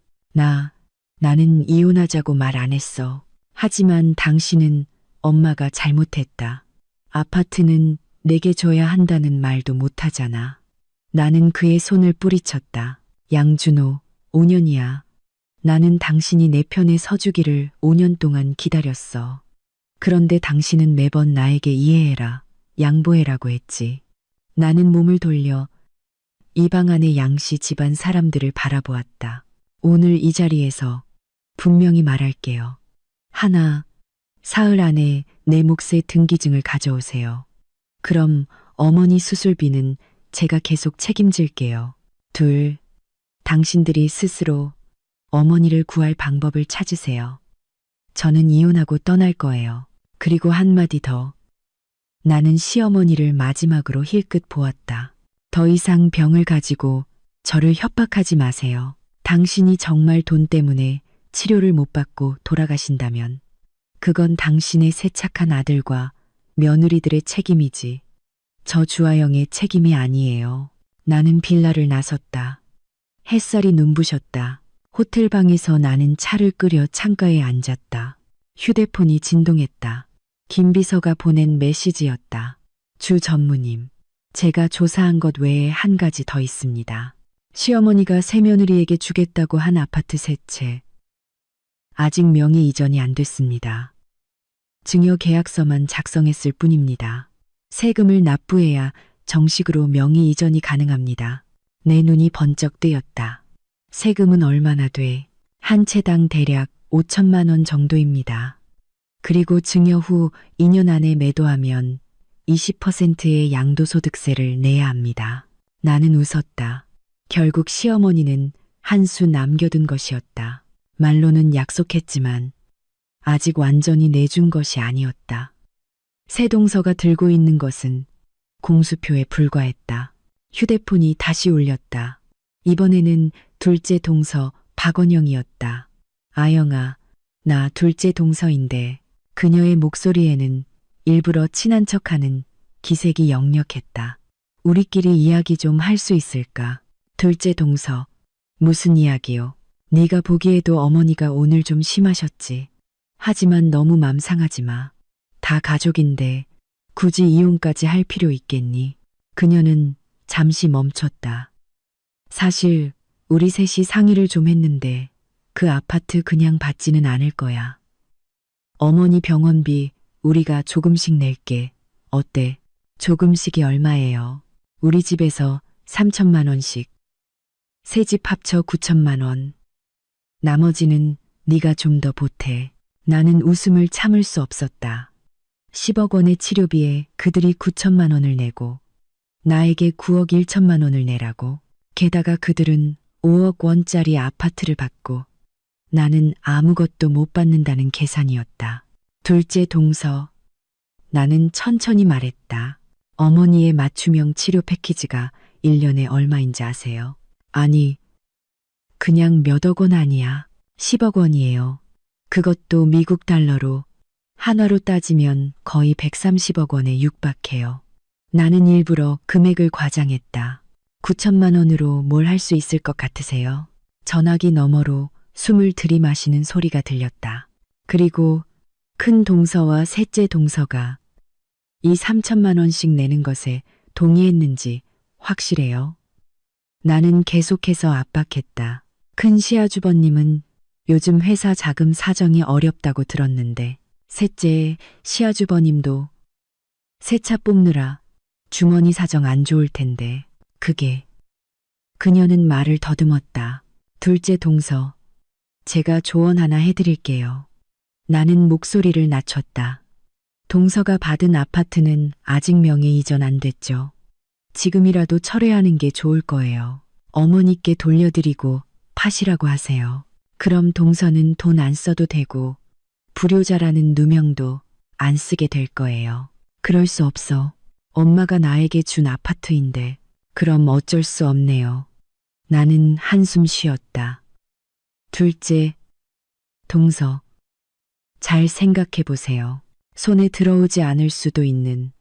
나는 이혼하자고 말 안 했어. 하지만 당신은 엄마가 잘못했다. 아파트는 내게 줘야 한다는 말도 못하잖아. 나는 그의 손을 뿌리쳤다. 양준호, 5년이야. 나는 당신이 내 편에 서주기를 5년 동안 기다렸어. 그런데 당신은 매번 나에게 이해해라, 양보해라고 했지. 나는 몸을 돌려 이 방 안의 양씨 집안 사람들을 바라보았다. 오늘 이 자리에서 분명히 말할게요. 하나, 사흘 안에 내 몫의 등기증을 가져오세요. 그럼 어머니 수술비는 제가 계속 책임질게요. 둘, 당신들이 스스로 어머니를 구할 방법을 찾으세요. 저는 이혼하고 떠날 거예요. 그리고 한마디 더. 나는 시어머니를 마지막으로 힐끗 보았다. 더 이상 병을 가지고 저를 협박하지 마세요. 당신이 정말 돈 때문에 치료를 못 받고 돌아가신다면 그건 당신의 세 착한 아들과 며느리들의 책임이지 저 주아영의 책임이 아니에요. 나는 빌라를 나섰다. 햇살이 눈부셨다. 호텔방에서 나는 차를 끓여 창가에 앉았다. 휴대폰이 진동했다. 김비서가 보낸 메시지였다. 주 전무님, 제가 조사한 것 외에 한 가지 더 있습니다. 시어머니가 새며느리에게 주겠다고 한 아파트 세 채. 아직 명의 이전이 안 됐습니다. 증여 계약서만 작성했을 뿐입니다. 세금을 납부해야 정식으로 명의 이전이 가능합니다. 내 눈이 번쩍 뜨였다. 세금은 얼마나 돼? 한 채당 대략 5천만 원 정도입니다. 그리고 증여 후 2년 안에 매도하면 20%의 양도소득세를 내야 합니다. 나는 웃었다. 결국 시어머니는 한 수 남겨둔 것이었다. 말로는 약속했지만 아직 완전히 내준 것이 아니었다. 새 동서가 들고 있는 것은 공수표에 불과했다. 휴대폰이 다시 울렸다. 이번에는 둘째 동서 박원영이었다. 아영아, 나 둘째 동서인데 그녀의 목소리에는 일부러 친한 척하는 기색이 역력했다. 우리끼리 이야기 좀 할 수 있을까? 둘째 동서, 무슨 이야기요? 네가 보기에도 어머니가 오늘 좀 심하셨지. 하지만 너무 맘 상하지 마. 다 가족인데 굳이 이혼까지 할 필요 있겠니? 그녀는 잠시 멈췄다. 사실 우리 셋이 상의를 좀 했는데 그 아파트 그냥 받지는 않을 거야. 어머니 병원비 우리가 조금씩 낼게. 어때? 조금씩이 얼마예요? 우리 집에서 3천만 원씩. 세 집 합쳐 9천만 원. 나머지는 네가 좀 더 보태. 나는 웃음을 참을 수 없었다. 10억 원의 치료비에 그들이 9천만 원을 내고 나에게 9억 1천만 원을 내라고. 게다가 그들은 5억 원짜리 아파트를 받고 나는 아무것도 못 받는다는 계산이었다. 둘째 동서, 나는 천천히 말했다. 어머니의 맞춤형 치료 패키지가 1년에 얼마인지 아세요? 아니, 그냥 몇억 원 아니야. 10억 원이에요. 그것도 미국 달러로, 한화로 따지면 거의 130억 원에 육박해요. 나는 일부러 금액을 과장했다. 9천만 원으로 뭘 할 수 있을 것 같으세요? 전화기 너머로 숨을 들이마시는 소리가 들렸다. 그리고 큰 동서와 셋째 동서가 이 3천만 원씩 내는 것에 동의했는지 확실해요. 나는 계속해서 압박했다. 큰 시아주버님은 요즘 회사 자금 사정이 어렵다고 들었는데 셋째 시아주버님도 새 차 뽑느라 주머니 사정 안 좋을 텐데 그게. 그녀는 말을 더듬었다. 둘째 동서, 제가 조언 하나 해드릴게요. 나는 목소리를 낮췄다. 동서가 받은 아파트는 아직 명예 이전 안 됐죠. 지금이라도 철회하는 게 좋을 거예요. 어머니께 돌려드리고 파시라고 하세요. 그럼 동서는 돈 안 써도 되고 불효자라는 누명도 안 쓰게 될 거예요. 그럴 수 없어. 엄마가 나에게 준 아파트인데 그럼 어쩔 수 없네요. 나는 한숨 쉬었다. 둘째, 동서, 잘 생각해 보세요. 손에 들어오지 않을 수도 있는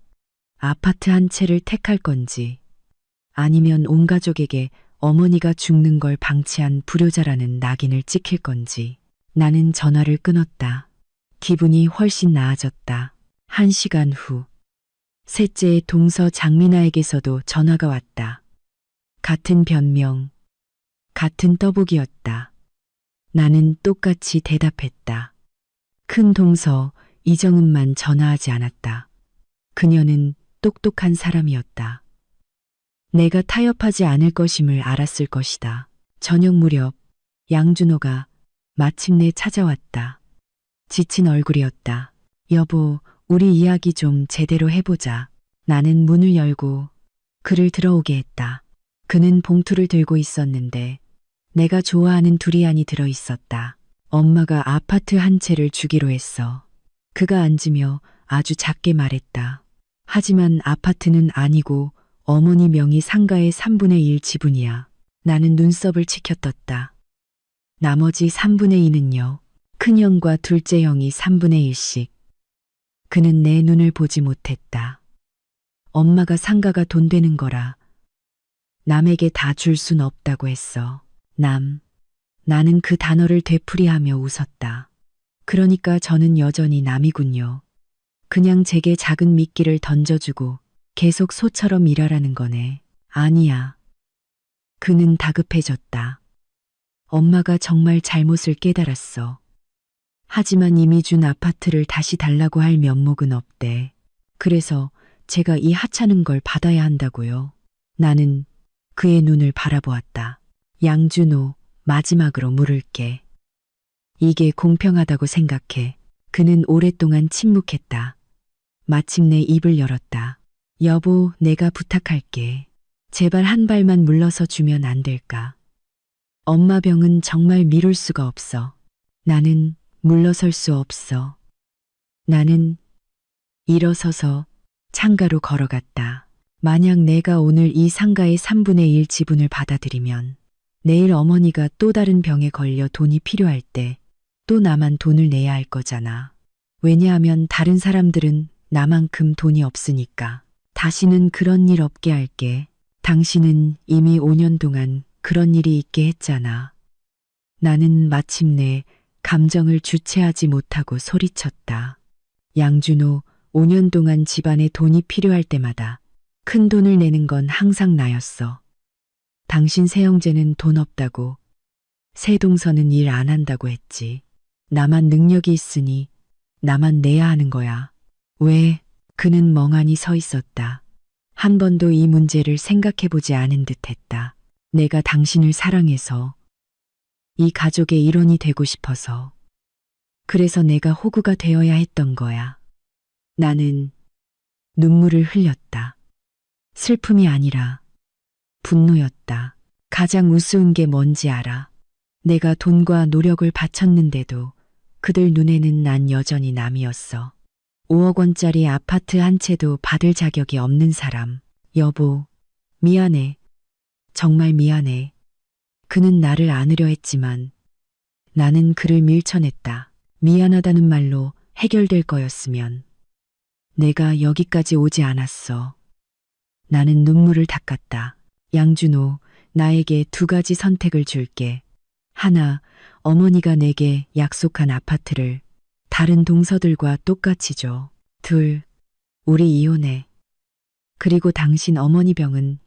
아파트 한 채를 택할 건지 아니면 온 가족에게 어머니가 죽는 걸 방치한 불효자라는 낙인을 찍힐 건지. 나는 전화를 끊었다. 기분이 훨씬 나아졌다. 1시간 후 셋째의 동서 장민아에게서도 전화가 왔다. 같은 변명, 같은 떠보기였다. 나는 똑같이 대답했다. 큰 동서 이정은만 전화하지 않았다. 그녀는 똑똑한 사람이었다. 내가 타협하지 않을 것임을 알았을 것이다. 저녁 무렵 양준호가 마침내 찾아왔다. 지친 얼굴이었다. 여보, 우리 이야기 좀 제대로 해보자. 나는 문을 열고 그를 들어오게 했다. 그는 봉투를 들고 있었는데 내가 좋아하는 두리안이 들어있었다. 엄마가 아파트 한 채를 주기로 했어. 그가 앉으며 아주 작게 말했다. 하지만 아파트는 아니고 어머니 명의 상가의 3분의 1 지분이야. 나는 눈썹을 치켜떴다. 나머지 3분의 2는요. 큰형과 둘째 형이 3분의 1씩. 그는 내 눈을 보지 못했다. 엄마가 상가가 돈 되는 거라 남에게 다 줄 순 없다고 했어. 나는 그 단어를 되풀이하며 웃었다. 그러니까 저는 여전히 남이군요. 그냥 제게 작은 미끼를 던져주고 계속 소처럼 일하라는 거네. 아니야. 그는 다급해졌다. 엄마가 정말 잘못을 깨달았어. 하지만 이미 준 아파트를 다시 달라고 할 면목은 없대. 그래서 제가 이 하찮은 걸 받아야 한다고요. 나는 그의 눈을 바라보았다. 양준호, 마지막으로 물을게. 이게 공평하다고 생각해. 그는 오랫동안 침묵했다. 마침내 입을 열었다. 여보, 내가 부탁할게. 제발 한 발만 물러서 주면 안 될까? 엄마 병은 정말 미룰 수가 없어. 나는 물러설 수 없어. 나는 일어서서 창가로 걸어갔다. 만약 내가 오늘 이 상가의 3분의 1 지분을 받아들이면 내일 어머니가 또 다른 병에 걸려 돈이 필요할 때 또 나만 돈을 내야 할 거잖아. 왜냐하면 다른 사람들은 나만큼 돈이 없으니까. 다시는 그런 일 없게 할게. 당신은 이미 5년 동안 그런 일이 있게 했잖아. 나는 마침내 감정을 주체하지 못하고 소리쳤다. 양준호, 5년 동안 집안에 돈이 필요할 때마다 큰 돈을 내는 건 항상 나였어. 당신 새형제는 돈 없다고, 새동서는 일 안 한다고 했지. 나만 능력이 있으니 나만 내야 하는 거야. 왜? 그는 멍하니 서 있었다. 한 번도 이 문제를 생각해보지 않은 듯 했다. 내가 당신을 사랑해서, 이 가족의 일원이 되고 싶어서. 그래서 내가 호구가 되어야 했던 거야. 나는 눈물을 흘렸다. 슬픔이 아니라 분노였다. 가장 우스운 게 뭔지 알아. 내가 돈과 노력을 바쳤는데도 그들 눈에는 난 여전히 남이었어. 5억 원짜리 아파트 한 채도 받을 자격이 없는 사람. 여보, 미안해. 정말 미안해. 그는 나를 안으려 했지만 나는 그를 밀쳐냈다. 미안하다는 말로 해결될 거였으면 내가 여기까지 오지 않았어. 나는 눈물을 닦았다. 양준호, 나에게 두 가지 선택을 줄게. 하나, 어머니가 내게 약속한 아파트를 다른 동서들과 똑같이 줘. 둘, 우리 이혼해. 그리고 당신 어머니 병은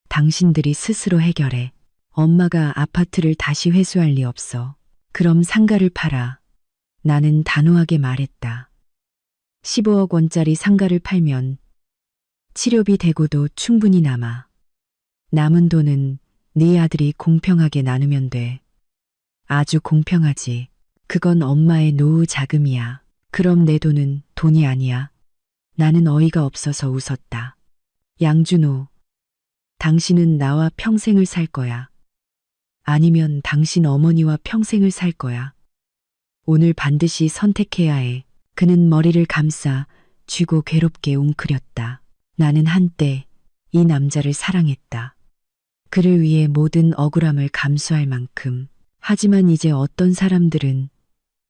당신들이 스스로 해결해. 엄마가 아파트를 다시 회수할 리 없어. 그럼 상가를 팔아. 나는 단호하게 말했다. 15억 원짜리 상가를 팔면 치료비 대고도 충분히 남아. 남은 돈은 네 아들이 공평하게 나누면 돼. 아주 공평하지. 그건 엄마의 노후 자금이야. 그럼 내 돈은 돈이 아니야. 나는 어이가 없어서 웃었다. 양준호, 당신은 나와 평생을 살 거야. 아니면 당신 어머니와 평생을 살 거야. 오늘 반드시 선택해야 해. 그는 머리를 감싸 쥐고 괴롭게 웅크렸다. 나는 한때 이 남자를 사랑했다. 그를 위해 모든 억울함을 감수할 만큼. 하지만 이제 어떤 사람들은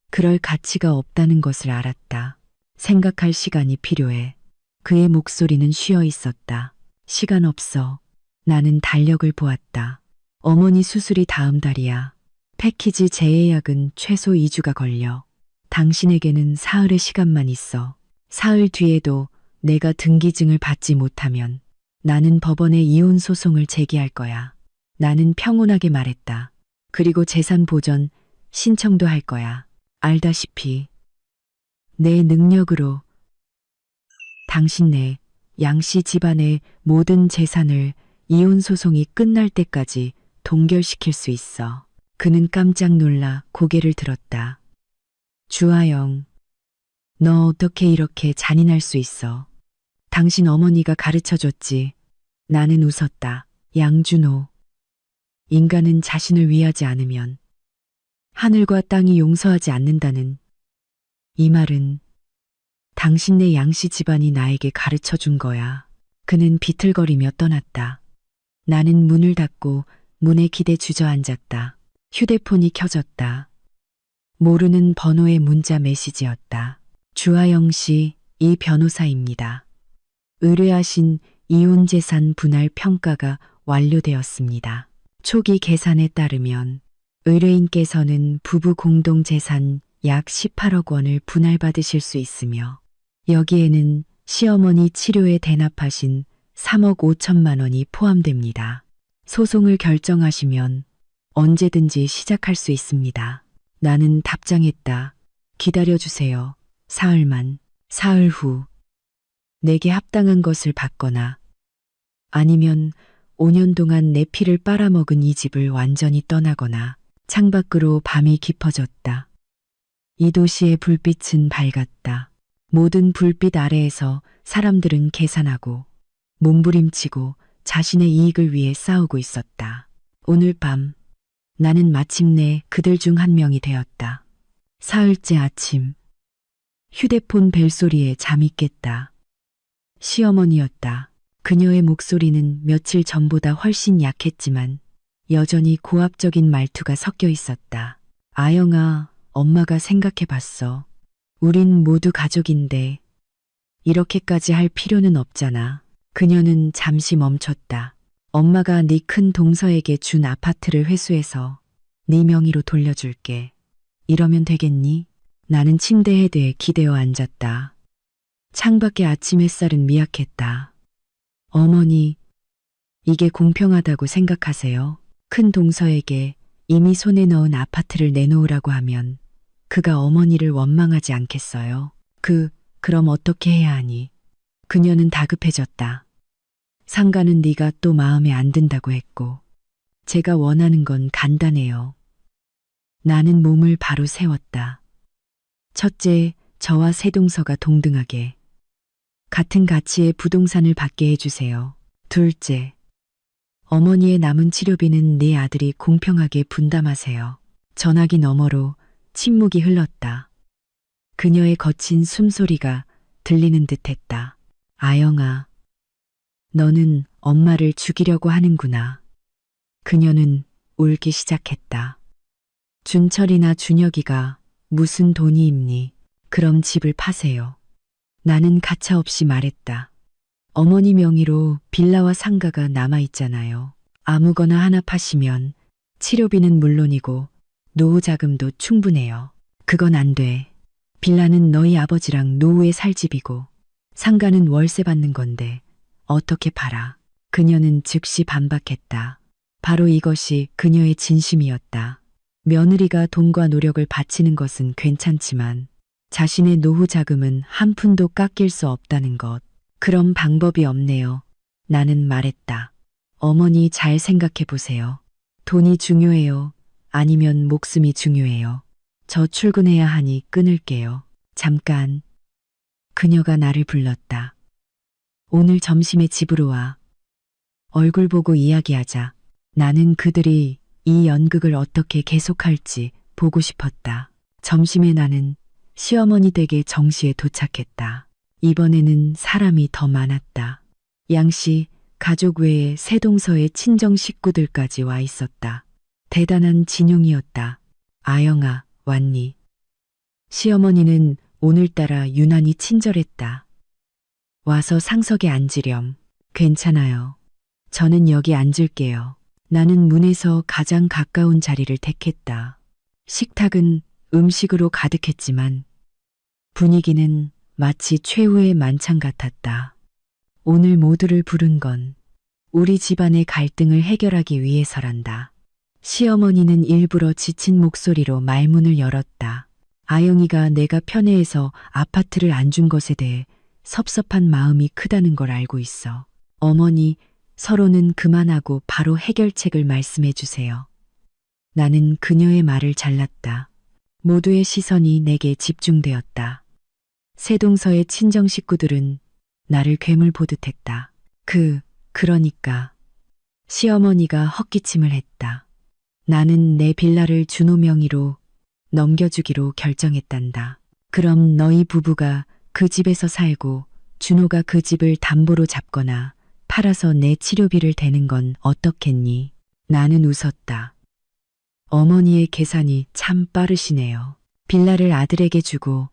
그럴 가치가 없다는 것을 알았다. 생각할 시간이 필요해. 그의 목소리는 쉬어 있었다. 시간 없어. 나는 달력을 보았다. 어머니 수술이 다음 달이야. 패키지 재예약은 최소 2주가 걸려. 당신에게는 사흘의 시간만 있어. 사흘 뒤에도 내가 등기증을 받지 못하면 나는 법원에 이혼 소송을 제기할 거야. 나는 평온하게 말했다. 그리고 재산 보전 신청도 할 거야. 알다시피 내 능력으로 당신네 양씨 집안의 모든 재산을 이혼 소송이 끝날 때까지 동결시킬 수 있어. 그는 깜짝 놀라 고개를 들었다. 주하영, 너 어떻게 이렇게 잔인할 수 있어? 당신 어머니가 가르쳐줬지. 나는 웃었다. 양준호, 인간은 자신을 위하지 않으면 하늘과 땅이 용서하지 않는다는 이 말은 당신네 양씨 집안이 나에게 가르쳐 준 거야. 그는 비틀거리며 떠났다. 나는 문을 닫고 문에 기대 주저앉았다. 휴대폰이 켜졌다. 모르는 번호의 문자 메시지였다. 주하영 씨, 이 변호사입니다. 의뢰하신 이혼재산 분할 평가가 완료되었습니다. 초기 계산에 따르면 의뢰인께서는 부부 공동재산 약 18억 원을 분할받으실 수 있으며 여기에는 시어머니 치료에 대납하신 3억 5천만 원이 포함됩니다. 소송을 결정하시면 언제든지 시작할 수 있습니다. 나는 답장했다. 기다려주세요. 사흘만. 사흘 후 내게 합당한 것을 받거나 아니면 5년 동안 내 피를 빨아먹은 이 집을 완전히 떠나거나. 창밖으로 밤이 깊어졌다. 이 도시의 불빛은 밝았다. 모든 불빛 아래에서 사람들은 계산하고 몸부림치고 자신의 이익을 위해 싸우고 있었다. 오늘 밤 나는 마침내 그들 중 한 명이 되었다. 사흘째 아침 휴대폰 벨소리에 잠이 깼다. 시어머니였다. 그녀의 목소리는 며칠 전보다 훨씬 약했지만 여전히 고압적인 말투가 섞여 있었다. 아영아, 엄마가 생각해 봤어. 우린 모두 가족인데 이렇게까지 할 필요는 없잖아. 그녀는 잠시 멈췄다. 엄마가 네 큰 동서에게 준 아파트를 회수해서 네 명의로 돌려줄게. 이러면 되겠니? 나는 침대 헤드에 기대어 앉았다. 창밖의 아침 햇살은 미약했다. 어머니, 이게 공평하다고 생각하세요? 큰 동서에게 이미 손에 넣은 아파트를 내놓으라고 하면 그가 어머니를 원망하지 않겠어요? 그럼 어떻게 해야 하니? 그녀는 다급해졌다. 상가는 네가 또 마음에 안 든다고 했고 제가 원하는 건 간단해요. 나는 몸을 바로 세웠다. 첫째, 저와 새 동서가 동등하게 같은 가치의 부동산을 받게 해주세요. 둘째, 어머니의 남은 치료비는 네 아들이 공평하게 분담하세요. 전화기 너머로 침묵이 흘렀다. 그녀의 거친 숨소리가 들리는 듯했다. 아영아, 너는 엄마를 죽이려고 하는구나. 그녀는 울기 시작했다. 준철이나 준혁이가 무슨 돈이 있니? 그럼 집을 파세요. 나는 가차없이 말했다. 어머니 명의로 빌라와 상가가 남아있잖아요. 아무거나 하나 파시면 치료비는 물론이고 노후 자금도 충분해요. 그건 안 돼. 빌라는 너희 아버지랑 노후에 살 집이고 상가는 월세 받는 건데 어떻게 팔아? 그녀는 즉시 반박했다. 바로 이것이 그녀의 진심이었다. 며느리가 돈과 노력을 바치는 것은 괜찮지만 자신의 노후 자금은 한 푼도 깎일 수 없다는 것. 그런 방법이 없네요. 나는 말했다. 어머니 잘 생각해 보세요. 돈이 중요해요? 아니면 목숨이 중요해요? 저 출근해야 하니 끊을게요. 잠깐. 그녀가 나를 불렀다. 오늘 점심에 집으로 와. 얼굴 보고 이야기하자. 나는 그들이 이 연극을 어떻게 계속할지 보고 싶었다. 점심에 나는 시어머니 댁의 정시에 도착했다. 이번에는 사람이 더 많았다. 양씨, 가족 외에 세동서의 친정 식구들까지 와 있었다. 대단한 진용이었다. 아영아, 왔니? 시어머니는 오늘따라 유난히 친절했다. 와서 상석에 앉으렴. 괜찮아요. 저는 여기 앉을게요. 나는 문에서 가장 가까운 자리를 택했다. 식탁은 음식으로 가득했지만 분위기는 마치 최후의 만찬 같았다. 오늘 모두를 부른 건 우리 집안의 갈등을 해결하기 위해서란다. 시어머니는 일부러 지친 목소리로 말문을 열었다. 아영이가 내가 편애해서 아파트를 안 준 것에 대해 섭섭한 마음이 크다는 걸 알고 있어. 어머니, 서로는 그만하고 바로 해결책을 말씀해 주세요. 나는 그녀의 말을 잘랐다. 모두의 시선이 내게 집중되었다. 세동서의 친정 식구들은 나를 괴물 보듯 했다. 그러니까. 시어머니가 헛기침을 했다. 나는 내 빌라를 준호 명의로 넘겨주기로 결정했단다. 그럼 너희 부부가 그 집에서 살고 준호가 그 집을 담보로 잡거나 팔아서 내 치료비를 대는 건 어떻겠니? 나는 웃었다. 어머니의 계산이 참 빠르시네요. 빌라를 아들에게 주고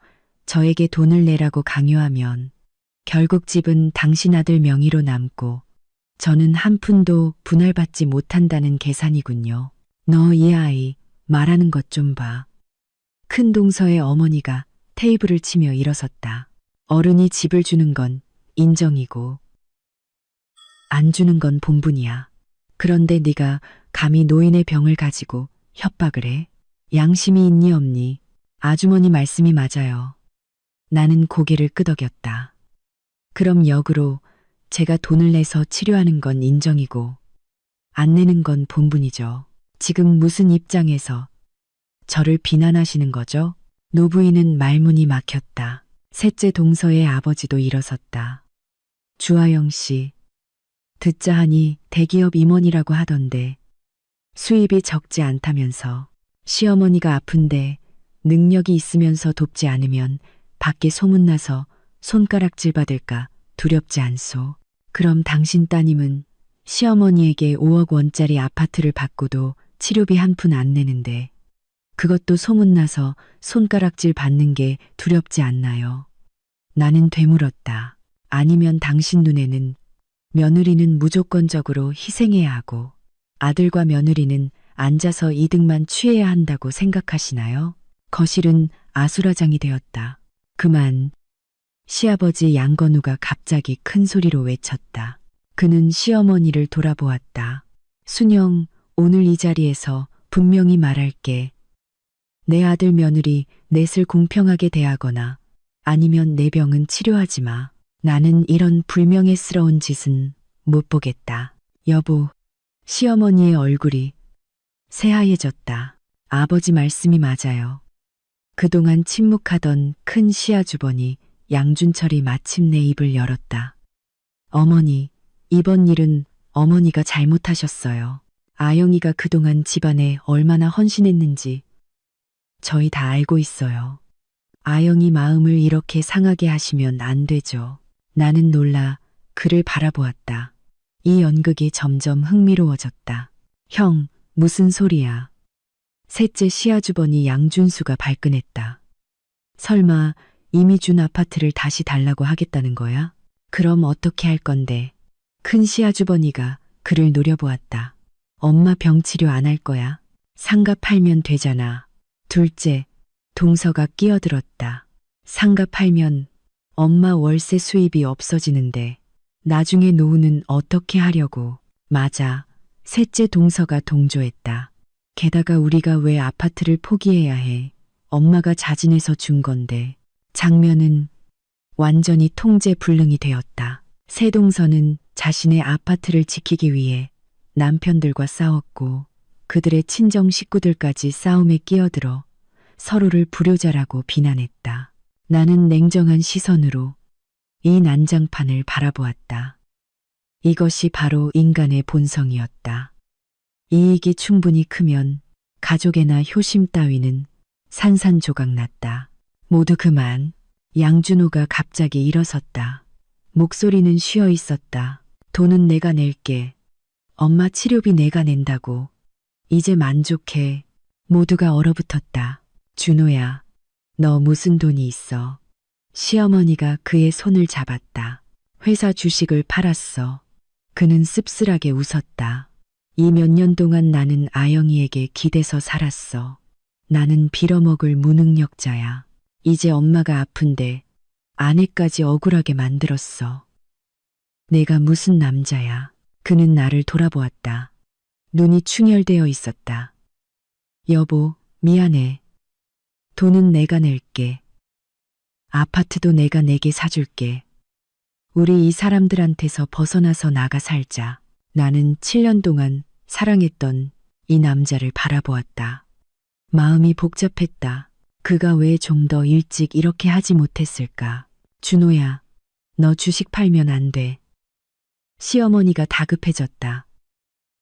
저에게 돈을 내라고 강요하면 결국 집은 당신 아들 명의로 남고 저는 한 푼도 분할받지 못한다는 계산이군요. 너 이 아이 말하는 것 좀 봐. 큰 동서의 어머니가 테이블을 치며 일어섰다. 어른이 집을 주는 건 인정이고 안 주는 건 본분이야. 그런데 네가 감히 노인의 병을 가지고 협박을 해? 양심이 있니 없니? 아주머니 말씀이 맞아요. 나는 고개를 끄덕였다. 그럼 역으로 제가 돈을 내서 치료하는 건 인정이고 안 내는 건 본분이죠. 지금 무슨 입장에서 저를 비난하시는 거죠? 노부인은 말문이 막혔다. 셋째 동서의 아버지도 일어섰다. 주아영 씨, 듣자 하니 대기업 임원이라고 하던데 수입이 적지 않다면서 시어머니가 아픈데 능력이 있으면서 돕지 않으면 밖에 소문나서 손가락질 받을까 두렵지 않소. 그럼 당신 따님은 시어머니에게 5억 원짜리 아파트를 받고도 치료비 한 푼 안 내는데 그것도 소문나서 손가락질 받는 게 두렵지 않나요? 나는 되물었다. 아니면 당신 눈에는 며느리는 무조건적으로 희생해야 하고 아들과 며느리는 앉아서 이득만 취해야 한다고 생각하시나요? 거실은 아수라장이 되었다. 그만. 시아버지 양건우가 갑자기 큰 소리로 외쳤다. 그는 시어머니를 돌아보았다. 순영, 오늘 이 자리에서 분명히 말할게. 내 아들 며느리 넷을 공평하게 대하거나 아니면 내 병은 치료하지 마. 나는 이런 불명예스러운 짓은 못 보겠다. 여보, 시어머니의 얼굴이 새하얘졌다. 아버지 말씀이 맞아요. 그동안 침묵하던 큰 시아주번이 양준철이 마침내 입을 열었다. 어머니, 이번 일은 어머니가 잘못하셨어요. 아영이가 그동안 집안에 얼마나 헌신했는지 저희 다 알고 있어요. 아영이 마음을 이렇게 상하게 하시면 안 되죠. 나는 놀라 그를 바라보았다. 이 연극이 점점 흥미로워졌다. 형, 무슨 소리야? 셋째 시아주버니 양준수가 발끈했다. 설마 이미 준 아파트를 다시 달라고 하겠다는 거야? 그럼 어떻게 할 건데? 큰 시아주버니가 그를 노려보았다. 엄마 병 치료 안 할 거야. 상가 팔면 되잖아. 둘째, 동서가 끼어들었다. 상가 팔면 엄마 월세 수입이 없어지는데 나중에 노후는 어떻게 하려고. 맞아. 셋째 동서가 동조했다. 게다가 우리가 왜 아파트를 포기해야 해. 엄마가 자진해서 준 건데. 장면은 완전히 통제불능이 되었다. 세동서는 자신의 아파트를 지키기 위해 남편들과 싸웠고 그들의 친정 식구들까지 싸움에 끼어들어 서로를 불효자라고 비난했다. 나는 냉정한 시선으로 이 난장판을 바라보았다. 이것이 바로 인간의 본성이었다. 이익이 충분히 크면 가족애나 효심 따위는 산산조각 났다. 모두 그만. 양준호가 갑자기 일어섰다. 목소리는 쉬어 있었다. 돈은 내가 낼게. 엄마 치료비 내가 낸다고. 이제 만족해. 모두가 얼어붙었다. 준호야, 너 무슨 돈이 있어? 시어머니가 그의 손을 잡았다. 회사 주식을 팔았어. 그는 씁쓸하게 웃었다. 이 몇 년 동안 나는 아영이에게 기대서 살았어. 나는 빌어먹을 무능력자야. 이제 엄마가 아픈데 아내까지 억울하게 만들었어. 내가 무슨 남자야. 그는 나를 돌아보았다. 눈이 충혈되어 있었다. 여보, 미안해. 돈은 내가 낼게. 아파트도 내가 내게 사줄게. 우리 이 사람들한테서 벗어나서 나가 살자. 나는 7년 동안 사랑했던 이 남자를 바라보았다. 마음이 복잡했다. 그가 왜 좀 더 일찍 이렇게 하지 못했을까? 준호야, 너 주식 팔면 안 돼. 시어머니가 다급해졌다.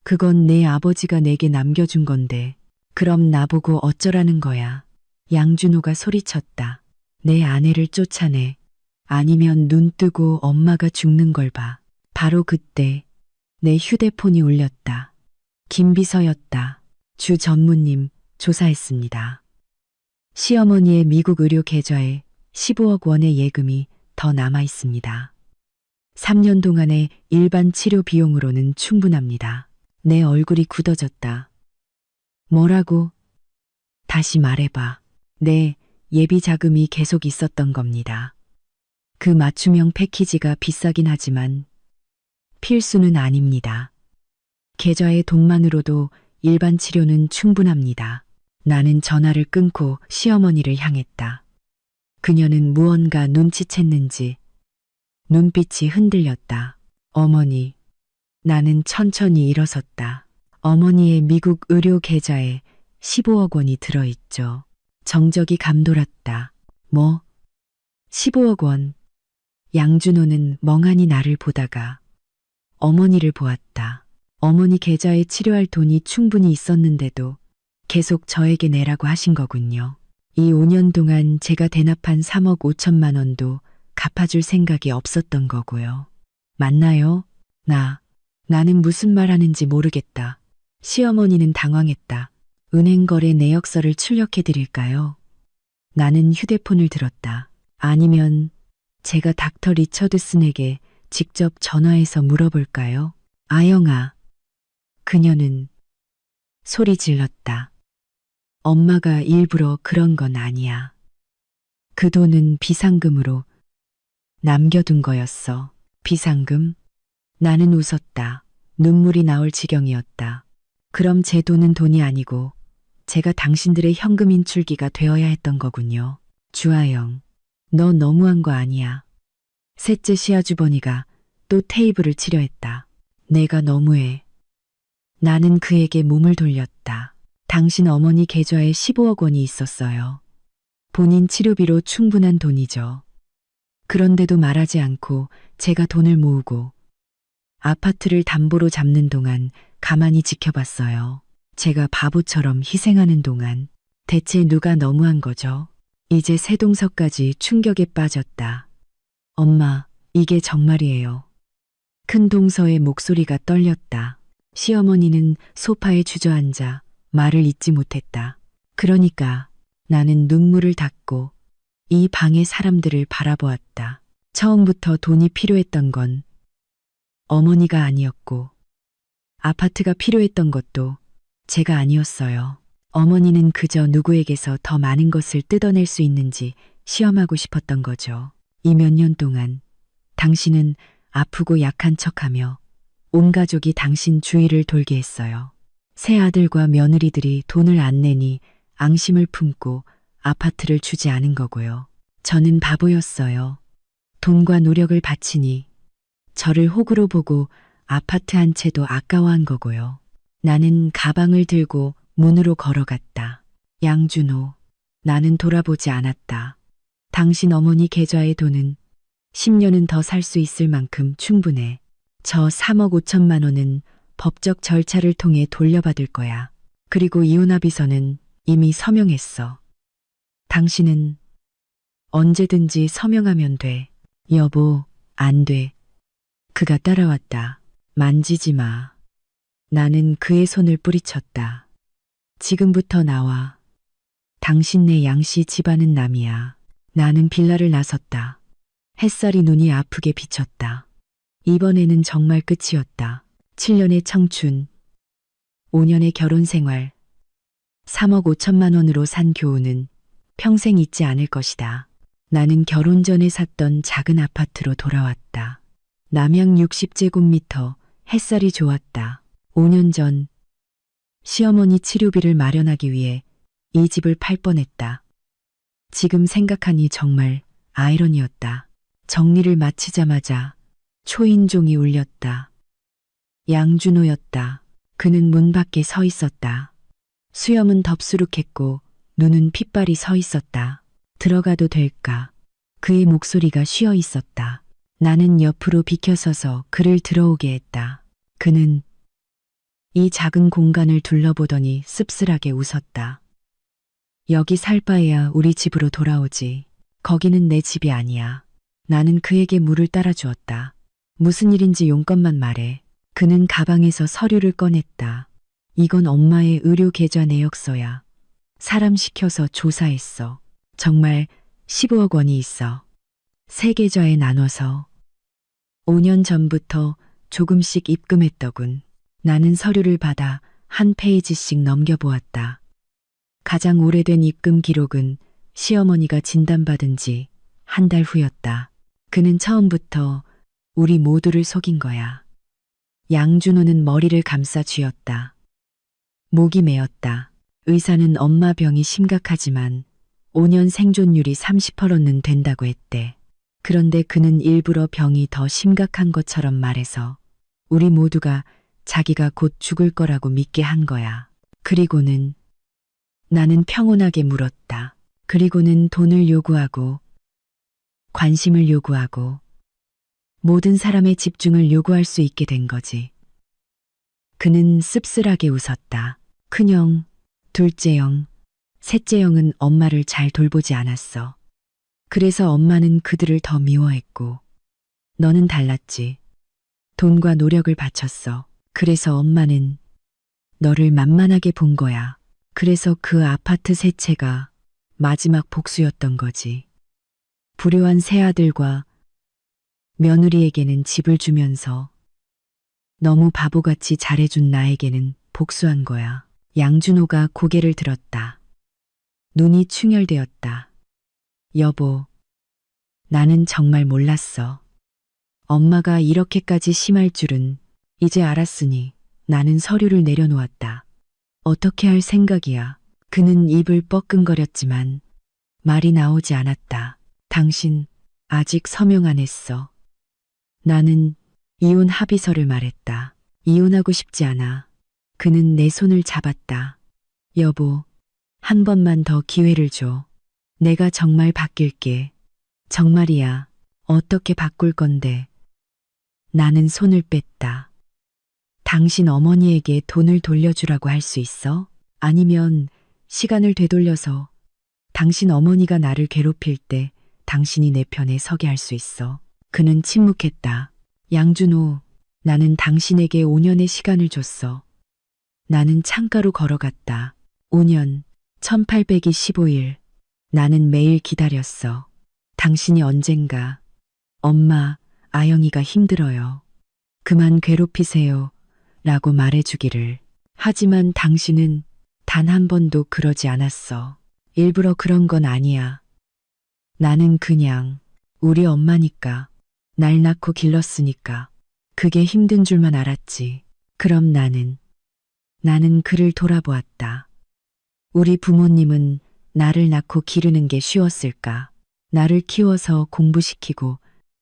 그건 내 아버지가 내게 남겨준 건데. 그럼 나보고 어쩌라는 거야. 양준호가 소리쳤다. 내 아내를 쫓아내. 아니면 눈 뜨고 엄마가 죽는 걸 봐. 바로 그때 내 휴대폰이 울렸다. 김비서였다. 주 전무님, 조사했습니다. 시어머니의 미국 의료 계좌에 15억 원의 예금이 더 남아 있습니다. 3년 동안의 일반 치료 비용으로는 충분합니다. 내 얼굴이 굳어졌다. 뭐라고? 다시 말해봐. 네, 예비 자금이 계속 있었던 겁니다. 그 맞춤형 패키지가 비싸긴 하지만 필수는 아닙니다. 계좌의 돈만으로도 일반 치료는 충분합니다. 나는 전화를 끊고 시어머니를 향했다. 그녀는 무언가 눈치챘는지 눈빛이 흔들렸다. 어머니. 나는 천천히 일어섰다. 어머니의 미국 의료 계좌에 15억 원이 들어있죠. 정적이 감돌았다. 뭐? 15억 원. 양준호는 멍하니 나를 보다가 어머니를 보았다. 어머니 계좌에 치료할 돈이 충분히 있었는데도 계속 저에게 내라고 하신 거군요. 이 5년 동안 제가 대납한 3억 5천만 원도 갚아줄 생각이 없었던 거고요. 맞나요? 나는 무슨 말 하는지 모르겠다. 시어머니는 당황했다. 은행 거래 내역서를 출력해 드릴까요? 나는 휴대폰을 들었다. 아니면 제가 닥터 리처드슨에게 직접 전화해서 물어볼까요? 아영아. 그녀는 소리 질렀다. 엄마가 일부러 그런 건 아니야. 그 돈은 비상금으로 남겨둔 거였어. 비상금? 나는 웃었다. 눈물이 나올 지경이었다. 그럼 제 돈은 돈이 아니고 제가 당신들의 현금 인출기가 되어야 했던 거군요. 주아영, 너 너무한 거 아니야. 셋째 시아주버니가 또 테이블을 치려 했다. 내가 너무해. 나는 그에게 몸을 돌렸다. 당신 어머니 계좌에 15억 원이 있었어요. 본인 치료비로 충분한 돈이죠. 그런데도 말하지 않고 제가 돈을 모으고 아파트를 담보로 잡는 동안 가만히 지켜봤어요. 제가 바보처럼 희생하는 동안 대체 누가 너무한 거죠? 이제 세동서까지 충격에 빠졌다. 엄마, 이게 정말이에요. 큰 동서의 목소리가 떨렸다. 시어머니는 소파에 주저앉아 말을 잇지 못했다. 그러니까 나는 눈물을 닦고 이 방의 사람들을 바라보았다. 처음부터 돈이 필요했던 건 어머니가 아니었고 아파트가 필요했던 것도 제가 아니었어요. 어머니는 그저 누구에게서 더 많은 것을 뜯어낼 수 있는지 시험하고 싶었던 거죠. 이 몇 년 동안 당신은 아프고 약한 척하며 온 가족이 당신 주위를 돌게 했어요. 새 아들과 며느리들이 돈을 안 내니 앙심을 품고 아파트를 주지 않은 거고요. 저는 바보였어요. 돈과 노력을 바치니 저를 호구로 보고 아파트 한 채도 아까워한 거고요. 나는 가방을 들고 문으로 걸어갔다. 양준호, 나는 돌아보지 않았다. 당신 어머니 계좌의 돈은 10년은 더 살 수 있을 만큼 충분해. 저 3억 5천만 원은 법적 절차를 통해 돌려받을 거야. 그리고 이혼합의서는 이미 서명했어. 당신은 언제든지 서명하면 돼. 여보, 안 돼. 그가 따라왔다. 만지지 마. 나는 그의 손을 뿌리쳤다. 지금부터 나와. 당신네 양씨 집안은 남이야. 나는 빌라를 나섰다. 햇살이 눈이 아프게 비쳤다. 이번에는 정말 끝이었다. 7년의 청춘, 5년의 결혼 생활, 3억 5천만 원으로 산 교훈은 평생 잊지 않을 것이다. 나는 결혼 전에 샀던 작은 아파트로 돌아왔다. 남양 60제곱미터, 햇살이 좋았다. 5년 전 시어머니 치료비를 마련하기 위해 이 집을 팔 뻔했다. 지금 생각하니 정말 아이러니였다. 정리를 마치자마자 초인종이 울렸다. 양준호였다. 그는 문 밖에 서 있었다. 수염은 덥수룩했고 눈은 핏발이 서 있었다. 들어가도 될까? 그의 목소리가 쉬어 있었다. 나는 옆으로 비켜서서 그를 들어오게 했다. 그는 이 작은 공간을 둘러보더니 씁쓸하게 웃었다. 여기 살 바에야 우리 집으로 돌아오지. 거기는 내 집이 아니야. 나는 그에게 물을 따라주었다. 무슨 일인지 용건만 말해. 그는 가방에서 서류를 꺼냈다. 이건 엄마의 의료 계좌 내역서야. 사람 시켜서 조사했어. 정말 15억 원이 있어. 세 계좌에 나눠서 5년 전부터 조금씩 입금했더군. 나는 서류를 받아 한 페이지씩 넘겨보았다. 가장 오래된 입금 기록은 시어머니가 진단받은 지 한 달 후였다. 그는 처음부터 우리 모두를 속인 거야. 양준호는 머리를 감싸 쥐었다. 목이 메었다. 의사는 엄마 병이 심각하지만 5년 생존율이 30%는 된다고 했대. 그런데 그는 일부러 병이 더 심각한 것처럼 말해서 우리 모두가 자기가 곧 죽을 거라고 믿게 한 거야. 그리고는 나는 평온하게 물었다. 그리고는 돈을 요구하고 관심을 요구하고 모든 사람의 집중을 요구할 수 있게 된 거지. 그는 씁쓸하게 웃었다. 큰형, 둘째형, 셋째형은 엄마를 잘 돌보지 않았어. 그래서 엄마는 그들을 더 미워했고 너는 달랐지. 돈과 노력을 바쳤어. 그래서 엄마는 너를 만만하게 본 거야. 그래서 그 아파트 세 채가 마지막 복수였던 거지. 불효한 새아들과 며느리에게는 집을 주면서 너무 바보같이 잘해준 나에게는 복수한 거야. 양준호가 고개를 들었다. 눈이 충혈되었다. 여보, 나는 정말 몰랐어. 엄마가 이렇게까지 심할 줄은 이제 알았으니 나는 서류를 내려놓았다. 어떻게 할 생각이야? 그는 입을 뻐끔거렸지만 말이 나오지 않았다. 당신 아직 서명 안 했어. 나는 이혼 합의서를 말했다. 이혼하고 싶지 않아. 그는 내 손을 잡았다. 여보, 한 번만 더 기회를 줘. 내가 정말 바뀔게. 정말이야. 어떻게 바꿀 건데? 나는 손을 뺐다. 당신 어머니에게 돈을 돌려주라고 할 수 있어? 아니면 시간을 되돌려서 당신 어머니가 나를 괴롭힐 때 당신이 내 편에 서게 할 수 있어. 그는 침묵했다. 양준호, 나는 당신에게 5년의 시간을 줬어. 나는 창가로 걸어갔다. 5년, 1825일. 나는 매일 기다렸어. 당신이 언젠가, 엄마, 아영이가 힘들어요. 그만 괴롭히세요. 라고 말해주기를. 하지만 당신은 단 한 번도 그러지 않았어. 일부러 그런 건 아니야. 나는 그냥 우리 엄마니까, 날 낳고 길렀으니까 그게 힘든 줄만 알았지. 그럼 나는 그를 돌아보았다. 우리 부모님은 나를 낳고 기르는 게 쉬웠을까? 나를 키워서 공부시키고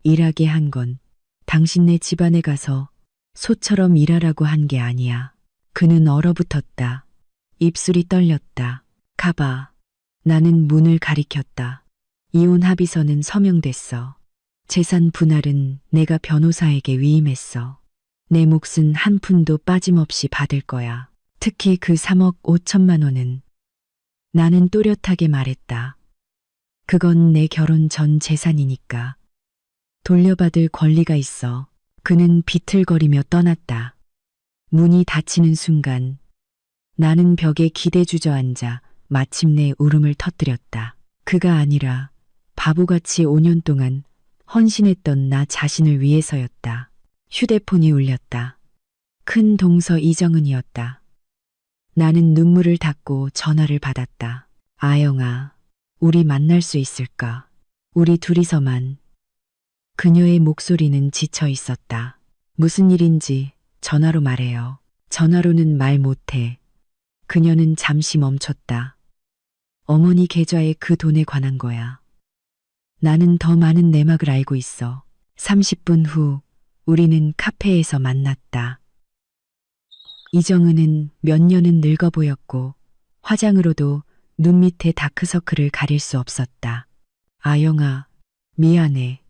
일하게 한 건 당신네 집안에 가서 소처럼 일하라고 한 게 아니야. 그는 얼어붙었다. 입술이 떨렸다. 가봐. 나는 문을 가리켰다. 이혼 합의서는 서명됐어. 재산 분할은 내가 변호사에게 위임했어. 내 몫은 한 푼도 빠짐없이 받을 거야. 특히 그 3억 5천만 원은. 나는 또렷하게 말했다. 그건 내 결혼 전 재산이니까. 돌려받을 권리가 있어. 그는 비틀거리며 떠났다. 문이 닫히는 순간 나는 벽에 기대 주저앉아 마침내 울음을 터뜨렸다. 그가 아니라 바보같이 5년 동안 헌신했던 나 자신을 위해서였다. 휴대폰이 울렸다. 큰 동서 이정은이었다. 나는 눈물을 닦고 전화를 받았다. 아영아, 우리 만날 수 있을까? 우리 둘이서만. 그녀의 목소리는 지쳐 있었다. 무슨 일인지 전화로 말해요. 전화로는 말 못해. 그녀는 잠시 멈췄다. 어머니 계좌에 그 돈에 관한 거야. 나는 더 많은 내막을 알고 있어. 30분 후 우리는 카페에서 만났다. 이정은은 몇 년은 늙어 보였고 화장으로도 눈 밑에 다크서클을 가릴 수 없었다. 아영아, 미안해.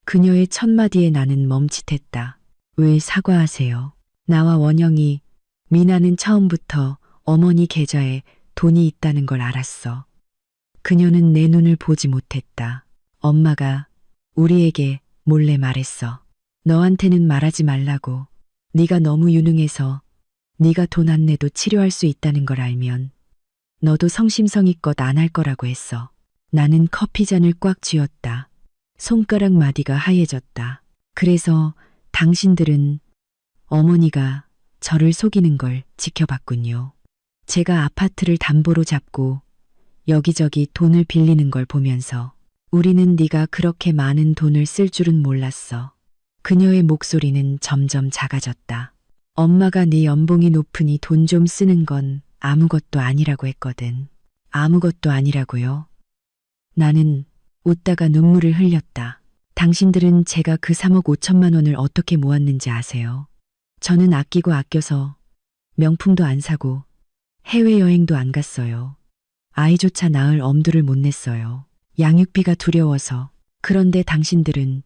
그녀의 첫마디에 나는 멈칫했다. 왜 사과하세요? 나와 원영이, 미나는 처음부터 어머니 계좌에 돈이 있다는 걸 알았어. 그녀는 내 눈을 보지 못했다. 엄마가 우리에게 몰래 말했어. 너한테는 말하지 말라고. 네가 너무 유능해서 네가 돈 안 내도 치료할 수 있다는 걸 알면 너도 성심성의껏 안 할 거라고 했어. 나는 커피잔을 꽉 쥐었다. 손가락 마디가 하얘졌다. 그래서 당신들은 어머니가 저를 속이는 걸 지켜봤군요. 제가 아파트를 담보로 잡고 여기저기 돈을 빌리는 걸 보면서 우리는 네가 그렇게 많은 돈을 쓸 줄은 몰랐어. 그녀의 목소리는 점점 작아졌다. 엄마가 네 연봉이 높으니 돈 좀 쓰는 건 아무것도 아니라고 했거든. 아무것도 아니라고요? 나는 웃다가 눈물을 흘렸다. 당신들은 제가 그 3억 5천만 원을 어떻게 모았는지 아세요? 저는 아끼고 아껴서 명품도 안 사고 해외여행도 안 갔어요. 아이조차 낳을 엄두를 못 냈어요. 양육비가 두려워서. 그런데 당신들은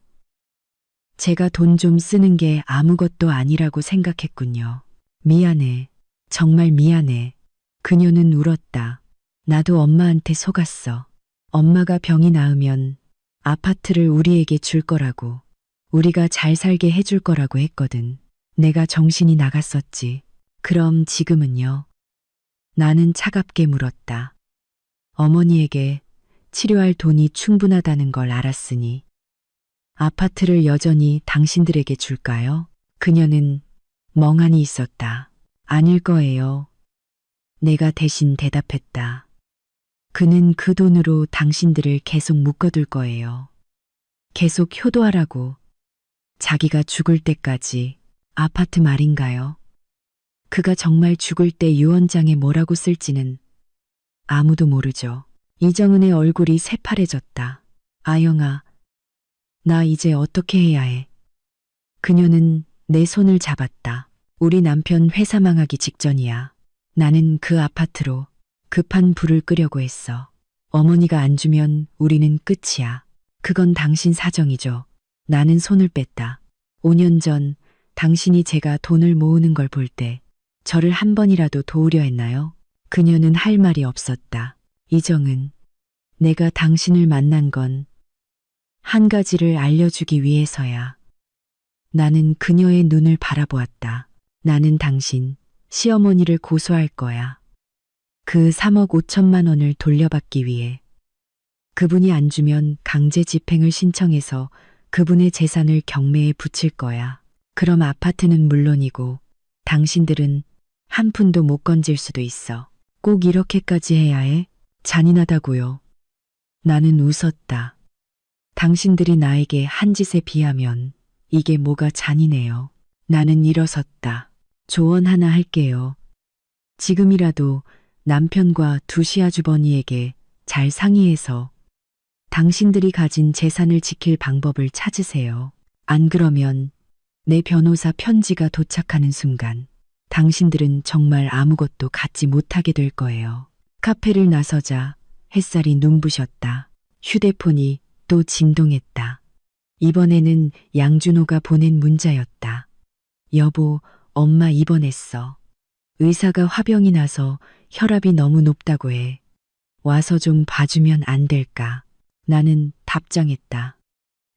제가 돈 좀 쓰는 게 아무것도 아니라고 생각했군요. 미안해. 정말 미안해. 그녀는 울었다. 나도 엄마한테 속았어. 엄마가 병이 나으면 아파트를 우리에게 줄 거라고, 우리가 잘 살게 해줄 거라고 했거든. 내가 정신이 나갔었지. 그럼 지금은요? 나는 차갑게 물었다. 어머니에게 치료할 돈이 충분하다는 걸 알았으니 아파트를 여전히 당신들에게 줄까요? 그녀는 멍하니 있었다. 아닐 거예요. 내가 대신 대답했다. 그는 그 돈으로 당신들을 계속 묶어둘 거예요. 계속 효도하라고. 자기가 죽을 때까지. 아파트 말인가요? 그가 정말 죽을 때 유언장에 뭐라고 쓸지는 아무도 모르죠. 이정은의 얼굴이 새파래졌다. 아영아, 나 이제 어떻게 해야 해? 그녀는 내 손을 잡았다. 우리 남편 회사 망하기 직전이야. 나는 그 아파트로 급한 불을 끄려고 했어. 어머니가 안 주면 우리는 끝이야. 그건 당신 사정이죠. 나는 손을 뺐다. 5년 전 당신이 제가 돈을 모으는 걸 볼 때 저를 한 번이라도 도우려 했나요? 그녀는 할 말이 없었다. 이정은, 내가 당신을 만난 건 한 가지를 알려주기 위해서야. 나는 그녀의 눈을 바라보았다. 나는 당신, 시어머니를 고소할 거야. 그 3억 5천만 원을 돌려받기 위해. 그분이 안 주면 강제 집행을 신청해서 그분의 재산을 경매에 붙일 거야. 그럼 아파트는 물론이고 당신들은 한 푼도 못 건질 수도 있어. 꼭 이렇게까지 해야 해? 잔인하다고요. 나는 웃었다. 당신들이 나에게 한 짓에 비하면 이게 뭐가 잔인해요. 나는 일어섰다. 조언 하나 할게요. 지금이라도 남편과 두 시아주버니에게 잘 상의해서 당신들이 가진 재산을 지킬 방법을 찾으세요. 안 그러면 내 변호사 편지가 도착하는 순간 당신들은 정말 아무것도 갖지 못하게 될 거예요. 카페를 나서자 햇살이 눈부셨다. 휴대폰이 또 진동했다. 이번에는 양준호가 보낸 문자였다. 여보, 엄마 입원했어. 의사가 화병이 나서 혈압이 너무 높다고 해. 와서 좀 봐주면 안 될까? 나는 답장했다.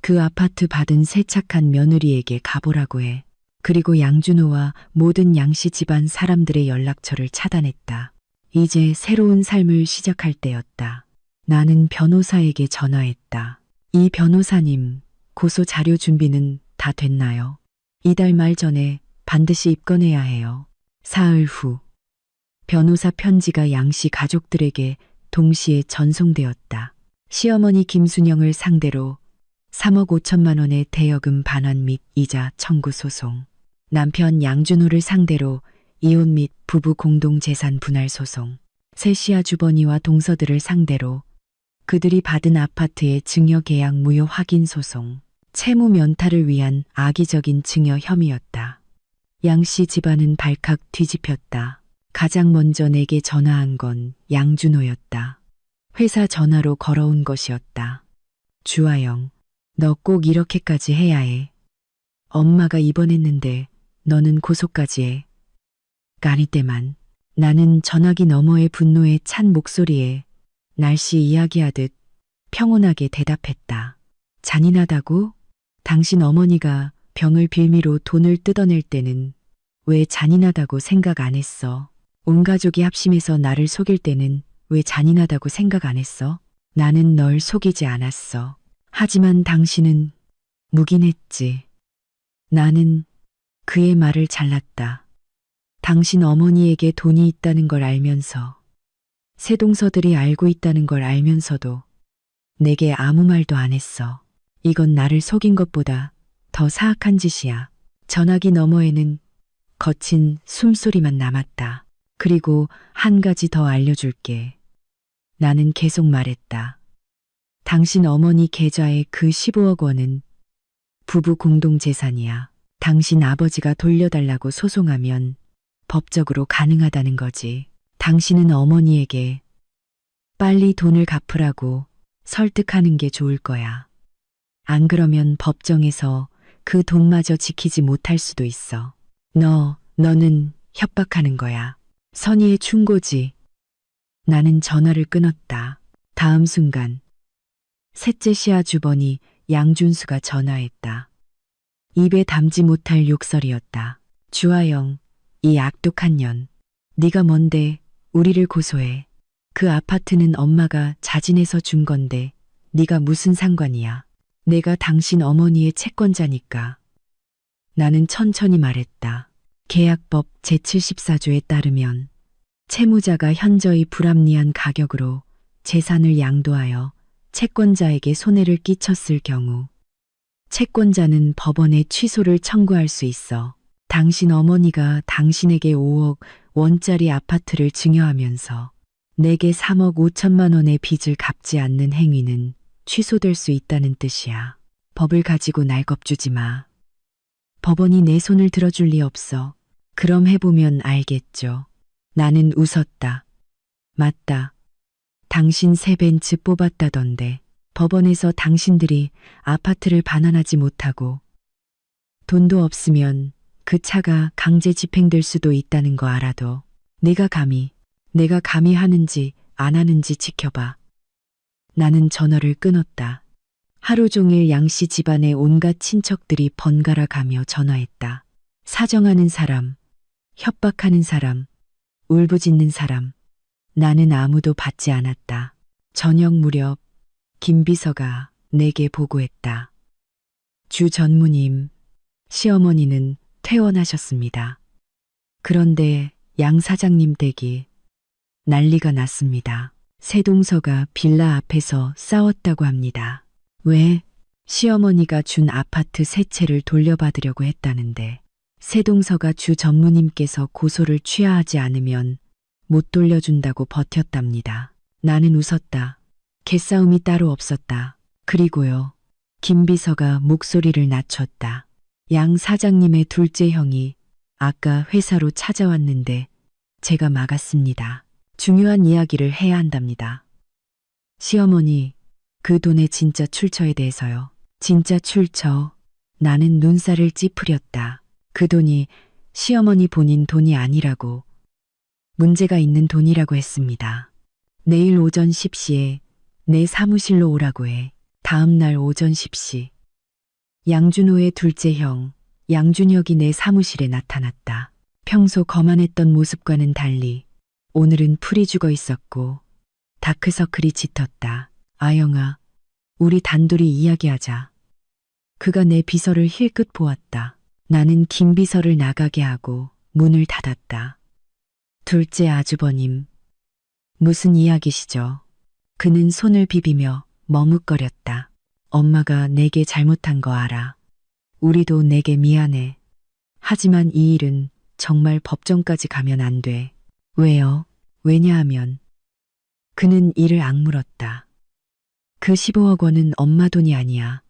그 아파트 받은 세착한 며느리에게 가보라고 해. 그리고 양준호와 모든 양씨 집안 사람들의 연락처를 차단했다. 이제 새로운 삶을 시작할 때였다. 나는 변호사에게 전화했다. 이 변호사님, 고소 자료 준비는 다 됐나요? 이달 말 전에 반드시 입건해야 해요. 사흘 후, 변호사 편지가 양씨 가족들에게 동시에 전송되었다. 시어머니 김순영을 상대로 3억 5천만 원의 대여금 반환 및 이자 청구 소송. 남편 양준호를 상대로 이혼 및 부부 공동재산 분할 소송. 세 시아주버니와 동서들을 상대로 그들이 받은 아파트의 증여 계약 무효 확인 소송. 채무 면탈을 위한 악의적인 증여 혐의였다. 양씨 집안은 발칵 뒤집혔다. 가장 먼저 내게 전화한 건 양준호였다. 회사 전화로 걸어온 것이었다. 주아영, 너 꼭 이렇게까지 해야 해. 엄마가 입원했는데 너는 고소까지 해. 까리 때만. 나는 전화기 너머의 분노에 찬 목소리에 날씨 이야기하듯 평온하게 대답했다. 잔인하다고? 당신 어머니가 병을 빌미로 돈을 뜯어낼 때는 왜 잔인하다고 생각 안 했어? 온 가족이 합심해서 나를 속일 때는 왜 잔인하다고 생각 안 했어? 나는 널 속이지 않았어. 하지만 당신은 묵인했지. 나는 그의 말을 잘랐다. 당신 어머니에게 돈이 있다는 걸 알면서, 세동서들이 알고 있다는 걸 알면서도 내게 아무 말도 안 했어. 이건 나를 속인 것보다 더 사악한 짓이야. 전화기 너머에는 거친 숨소리만 남았다. 그리고 한 가지 더 알려줄게. 나는 계속 말했다. 당신 어머니 계좌의 그 15억 원은 부부 공동재산이야. 당신 아버지가 돌려달라고 소송하면 법적으로 가능하다는 거지. 당신은 어머니에게 빨리 돈을 갚으라고 설득하는 게 좋을 거야. 안 그러면 법정에서 그 돈마저 지키지 못할 수도 있어. 너는 협박하는 거야. 선의의 충고지. 나는 전화를 끊었다. 다음 순간 셋째 시아주버니 양준수가 전화했다. 입에 담지 못할 욕설이었다. 주아영, 이 악독한 년. 네가 뭔데 우리를 고소해. 그 아파트는 엄마가 자진해서 준 건데 네가 무슨 상관이야. 내가 당신 어머니의 채권자니까. 나는 천천히 말했다. 계약법 제74조에 따르면 채무자가 현저히 불합리한 가격으로 재산을 양도하여 채권자에게 손해를 끼쳤을 경우 채권자는 법원에 취소를 청구할 수 있어. 당신 어머니가 당신에게 5억 원짜리 아파트를 증여하면서 내게 3억 5천만 원의 빚을 갚지 않는 행위는 취소될 수 있다는 뜻이야. 법을 가지고 날 겁주지 마. 법원이 내 손을 들어줄 리 없어. 그럼 해보면 알겠죠. 나는 웃었다. 맞다. 당신 새 벤츠 뽑았다던데 법원에서 당신들이 아파트를 반환하지 못하고 돈도 없으면 그 차가 강제 집행될 수도 있다는 거 알아도 내가 감히 하는지 안 하는지 지켜봐. 나는 전화를 끊었다. 하루 종일 양씨 집안의 온갖 친척들이 번갈아 가며 전화했다. 사정하는 사람, 협박하는 사람, 울부짖는 사람. 나는 아무도 받지 않았다. 저녁 무렵 김 비서가 내게 보고했다. 주 전무님, 시어머니는 퇴원하셨습니다. 그런데 양 사장님 댁이 난리가 났습니다. 새 동서가 빌라 앞에서 싸웠다고 합니다. 왜? 시어머니가 준 아파트 세 채를 돌려받으려고 했다는데 새 동서가 주 전무님께서 고소를 취하하지 않으면 못 돌려준다고 버텼답니다. 나는 웃었다. 개싸움이 따로 없었다. 그리고요. 김 비서가 목소리를 낮췄다. 양 사장님의 둘째 형이 아까 회사로 찾아왔는데 제가 막았습니다. 중요한 이야기를 해야 한답니다. 시어머니, 그 돈의 진짜 출처에 대해서요. 진짜 출처. 나는 눈살을 찌푸렸다. 그 돈이 시어머니 본인 돈이 아니라고, 문제가 있는 돈이라고 했습니다. 내일 오전 10시에 내 사무실로 오라고 해. 다음 날 오전 10시. 양준호의 둘째 형, 양준혁이 내 사무실에 나타났다. 평소 거만했던 모습과는 달리 오늘은 풀이 죽어 있었고 다크서클이 짙었다. 아영아, 우리 단둘이 이야기하자. 그가 내 비서를 힐끗 보았다. 나는 김 비서를 나가게 하고 문을 닫았다. 둘째 아주버님, 무슨 이야기시죠? 그는 손을 비비며 머뭇거렸다. 엄마가 내게 잘못한 거 알아. 우리도 내게 미안해. 하지만 이 일은 정말 법정까지 가면 안 돼. 왜요? 왜냐하면 그는 이를 악물었다. 그 15억 원은 엄마 돈이 아니야.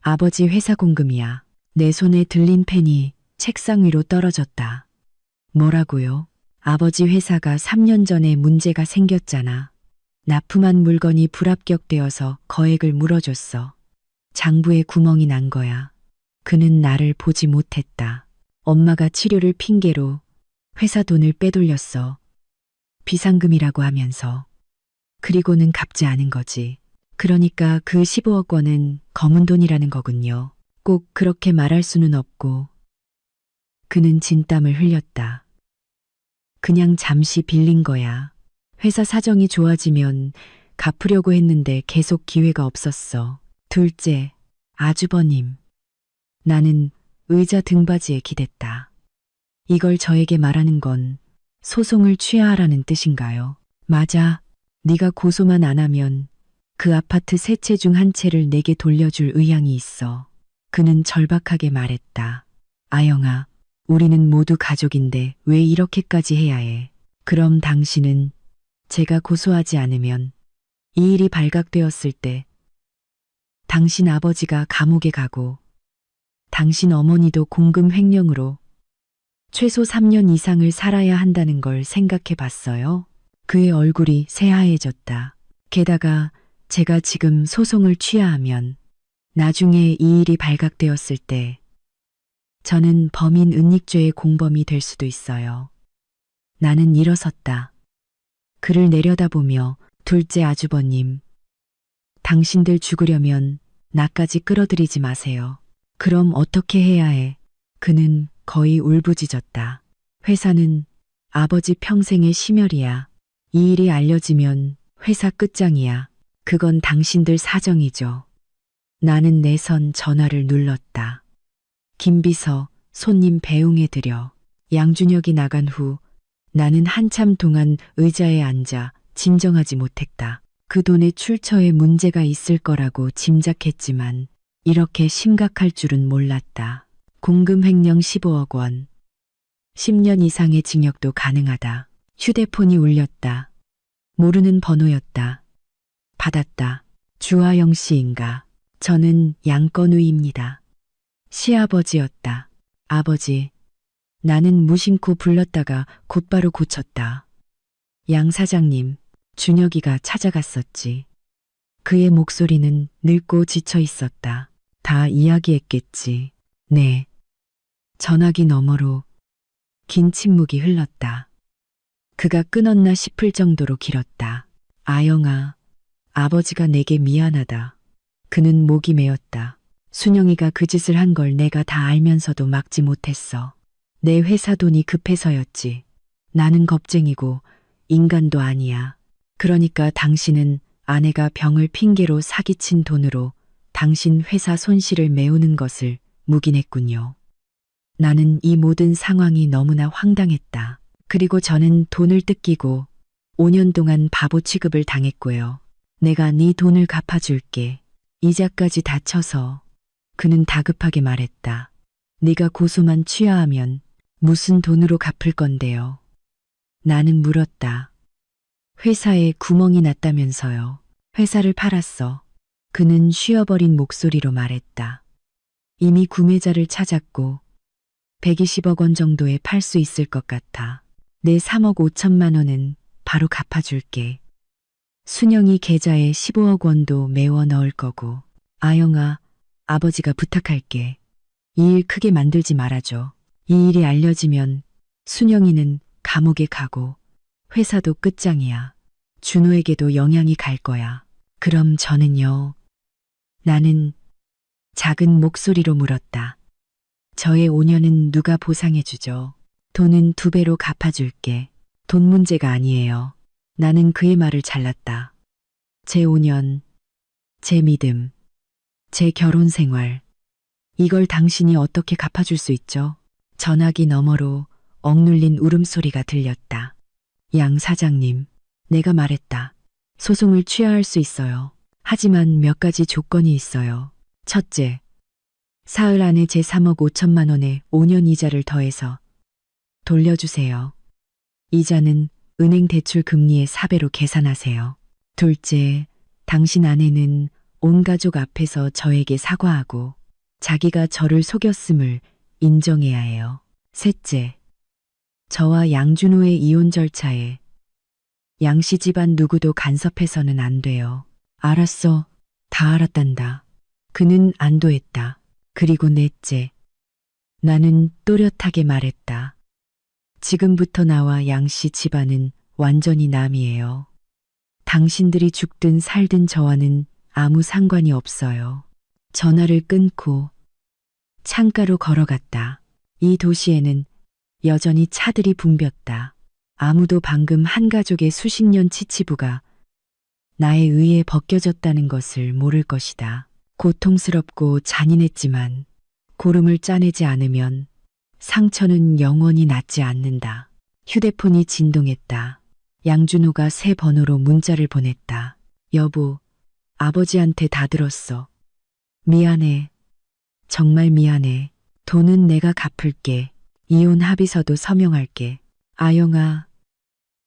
아버지 회사 공금이야. 내 손에 들린 펜이 책상 위로 떨어졌다. 뭐라고요? 아버지 회사가 3년 전에 문제가 생겼잖아. 납품한 물건이 불합격되어서 거액을 물어줬어. 장부에 구멍이 난 거야. 그는 나를 보지 못했다. 엄마가 치료를 핑계로 회사 돈을 빼돌렸어. 비상금이라고 하면서. 그리고는 갚지 않은 거지. 그러니까 그 15억 원은 검은 돈이라는 거군요. 꼭 그렇게 말할 수는 없고. 그는 진땀을 흘렸다. 그냥 잠시 빌린 거야. 회사 사정이 좋아지면 갚으려고 했는데 계속 기회가 없었어. 둘째, 아주버님. 나는 의자 등받이에 기댔다. 이걸 저에게 말하는 건 소송을 취하하라는 뜻인가요? 맞아. 네가 고소만 안 하면 그 아파트 세 채 중 한 채를 내게 돌려줄 의향이 있어. 그는 절박하게 말했다. 아영아, 우리는 모두 가족인데 왜 이렇게까지 해야 해? 그럼 당신은 제가 고소하지 않으면 이 일이 발각되었을 때 당신 아버지가 감옥에 가고 당신 어머니도 공금 횡령으로 최소 3년 이상을 살아야 한다는 걸 생각해 봤어요? 그의 얼굴이 새하얘졌다. 게다가 제가 지금 소송을 취하하면 나중에 이 일이 발각되었을 때 저는 범인 은닉죄의 공범이 될 수도 있어요. 나는 일어섰다. 그를 내려다보며 둘째 아주버님, 당신들 죽으려면 나까지 끌어들이지 마세요. 그럼 어떻게 해야 해? 그는 거의 울부짖었다. 회사는 아버지 평생의 심혈이야. 이 일이 알려지면 회사 끝장이야. 그건 당신들 사정이죠. 나는 내선 전화를 눌렀다. 김비서, 손님 배웅해 드려. 양준혁이 나간 후 나는 한참 동안 의자에 앉아 진정하지 못했다. 그 돈의 출처에 문제가 있을 거라고 짐작했지만 이렇게 심각할 줄은 몰랐다. 공금 횡령 15억 원. 10년 이상의 징역도 가능하다. 휴대폰이 울렸다. 모르는 번호였다. 받았다. 주하영 씨인가? 저는 양건우입니다. 시아버지였다. 아버지. 나는 무심코 불렀다가 곧바로 고쳤다. 양 사장님, 준혁이가 찾아갔었지. 그의 목소리는 늙고 지쳐 있었다. 다 이야기했겠지. 네. 전화기 너머로 긴 침묵이 흘렀다. 그가 끊었나 싶을 정도로 길었다. 아영아, 아버지가 내게 미안하다. 그는 목이 메었다. 순영이가 그 짓을 한 걸 내가 다 알면서도 막지 못했어. 내 회사 돈이 급해서였지. 나는 겁쟁이고 인간도 아니야. 그러니까 당신은 아내가 병을 핑계로 사기친 돈으로 당신 회사 손실을 메우는 것을 묵인했군요. 나는 이 모든 상황이 너무나 황당했다. 그리고 저는 돈을 뜯기고 5년 동안 바보 취급을 당했고요. 내가 네 돈을 갚아줄게. 이자까지 다 쳐서. 그는 다급하게 말했다. 네가 고소만 취하하면 무슨 돈으로 갚을 건데요. 나는 물었다. 회사에 구멍이 났다면서요. 회사를 팔았어. 그는 쉬어버린 목소리로 말했다. 이미 구매자를 찾았고 120억 원 정도에 팔 수 있을 것 같아. 내 3억 5천만 원은 바로 갚아줄게. 순영이 계좌에 15억 원도 메워 넣을 거고. 아영아, 아버지가 부탁할게. 이 일 크게 만들지 말아줘. 이 일이 알려지면 순영이는 감옥에 가고 회사도 끝장이야. 준호에게도 영향이 갈 거야. 그럼 저는요? 나는 작은 목소리로 물었다. 저의 5년은 누가 보상해주죠? 돈은 2배로 갚아줄게. 돈 문제가 아니에요. 나는 그의 말을 잘랐다. 제 5년, 제 믿음, 제 결혼 생활. 이걸 당신이 어떻게 갚아줄 수 있죠? 전화기 너머로 억눌린 울음소리가 들렸다. 양 사장님, 내가 말했다. 소송을 취하할 수 있어요. 하지만 몇 가지 조건이 있어요. 첫째, 사흘 안에 제 3억 5천만 원에 5년 이자를 더해서 돌려주세요. 이자는 은행 대출 금리의 4배로 계산하세요. 둘째, 당신 아내는 온 가족 앞에서 저에게 사과하고 자기가 저를 속였음을 인정해야 해요. 셋째, 저와 양준호의 이혼 절차에 양씨 집안 누구도 간섭해서는 안 돼요. 알았어. 다 알았단다. 그는 안도했다. 그리고 넷째, 나는 또렷하게 말했다. 지금부터 나와 양씨 집안은 완전히 남이에요. 당신들이 죽든 살든 저와는 아무 상관이 없어요. 전화를 끊고 창가로 걸어갔다. 이 도시에는 여전히 차들이 붐볐다. 아무도 방금 한 가족의 수십 년 치치부가 나에 의해 벗겨졌다는 것을 모를 것이다. 고통스럽고 잔인했지만 고름을 짜내지 않으면 상처는 영원히 낫지 않는다. 휴대폰이 진동했다. 양준호가 새 번호로 문자를 보냈다. 여보, 아버지한테 다 들었어. 미안해. 정말 미안해. 돈은 내가 갚을게. 이혼 합의서도 서명할게. 아영아,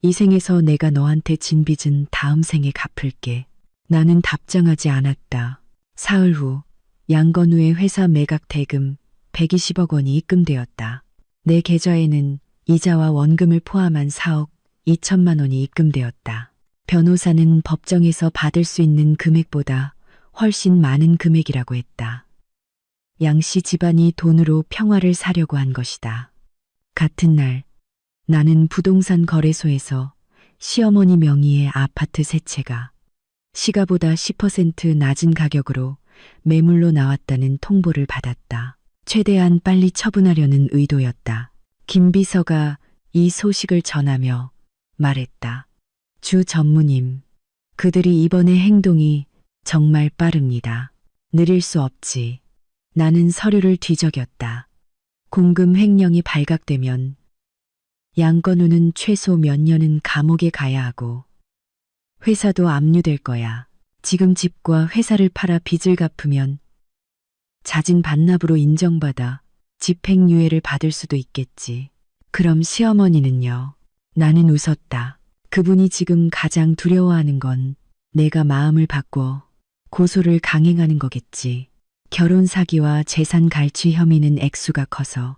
이 생에서 내가 너한테 진 빚은 다음 생에 갚을게. 나는 답장하지 않았다. 사흘 후 양건우의 회사 매각 대금 120억 원이 입금되었다. 내 계좌에는 이자와 원금을 포함한 4억 2천만 원이 입금되었다. 변호사는 법정에서 받을 수 있는 금액보다 훨씬 많은 금액이라고 했다. 양씨 집안이 돈으로 평화를 사려고 한 것이다. 같은 날 나는 부동산 거래소에서 시어머니 명의의 아파트 세 채가 시가보다 10% 낮은 가격으로 매물로 나왔다는 통보를 받았다. 최대한 빨리 처분하려는 의도였다. 김 비서가 이 소식을 전하며 말했다. 주 전무님, 그들이 이번의 행동이 정말 빠릅니다. 느릴 수 없지. 나는 서류를 뒤적였다. 공금 횡령이 발각되면 양건우는 최소 몇 년은 감옥에 가야 하고 회사도 압류될 거야. 지금 집과 회사를 팔아 빚을 갚으면 자진 반납으로 인정받아 집행유예를 받을 수도 있겠지. 그럼 시어머니는요? 나는 웃었다. 그분이 지금 가장 두려워하는 건 내가 마음을 바꿔 고소를 강행하는 거겠지. 결혼 사기와 재산 갈취 혐의는 액수가 커서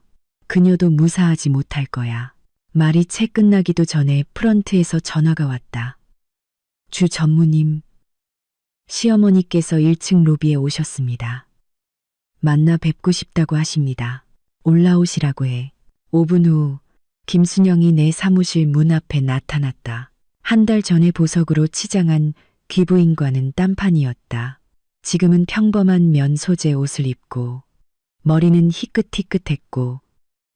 그녀도 무사하지 못할 거야. 말이 채 끝나기도 전에 프런트에서 전화가 왔다. 주 전무님, 시어머니께서 1층 로비에 오셨습니다. 만나 뵙고 싶다고 하십니다. 올라오시라고 해. 5분 후 김순영이 내 사무실 문 앞에 나타났다. 한 달 전에 보석으로 치장한 귀부인과는 딴판이었다. 지금은 평범한 면 소재 옷을 입고 머리는 희끗희끗했고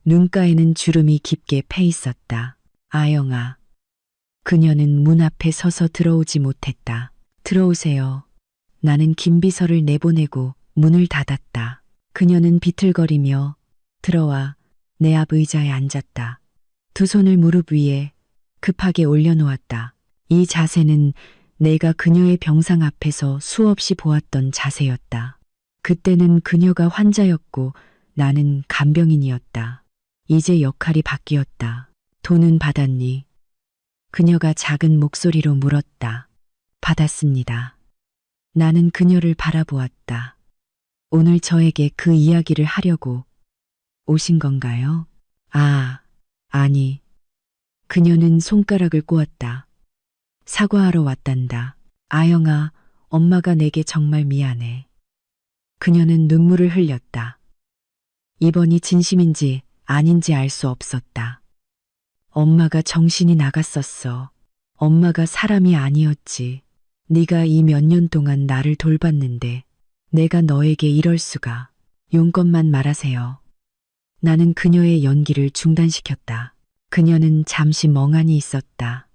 눈가에는 주름이 깊게 패 있었다. 아영아. 그녀는 문 앞에 서서 들어오지 못했다. 들어오세요. 나는 김비서를 내보내고 문을 닫았다. 그녀는 비틀거리며 들어와 내 앞 의자에 앉았다. 두 손을 무릎 위에 급하게 올려놓았다. 이 자세는 내가 그녀의 병상 앞에서 수없이 보았던 자세였다. 그때는 그녀가 환자였고 나는 간병인이었다. 이제 역할이 바뀌었다. 돈은 받았니? 그녀가 작은 목소리로 물었다. 받았습니다. 나는 그녀를 바라보았다. 오늘 저에게 그 이야기를 하려고 오신 건가요? 아니. 그녀는 손가락을 꼬았다. 사과하러 왔단다. 아영아, 엄마가 내게 정말 미안해. 그녀는 눈물을 흘렸다. 이번이 진심인지 아닌지 알 수 없었다. 엄마가 정신이 나갔었어. 엄마가 사람이 아니었지. 네가 이 몇 년 동안 나를 돌봤는데 내가 너에게 이럴 수가. 용건만 말하세요. 나는 그녀의 연기를 중단시켰다. 그녀는 잠시 멍하니 있었다.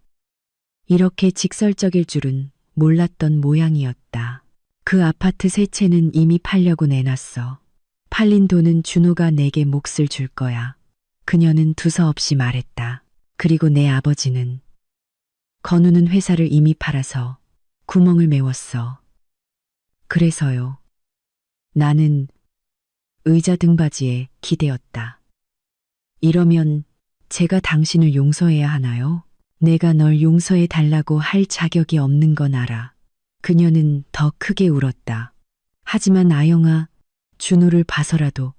이렇게 직설적일 줄은 몰랐던 모양이었다. 그 아파트 세 채는 이미 팔려고 내놨어. 팔린 돈은 준호가 내게 몫을 줄 거야. 그녀는 두서없이 말했다. 그리고 내 아버지는 건우는 회사를 이미 팔아서 구멍을 메웠어. 그래서요. 나는 의자 등받이에 기대었다. 이러면 제가 당신을 용서해야 하나요? 내가 널 용서해 달라고 할 자격이 없는 건 알아. 그녀는 더 크게 울었다. 하지만 아영아, 준호를 봐서라도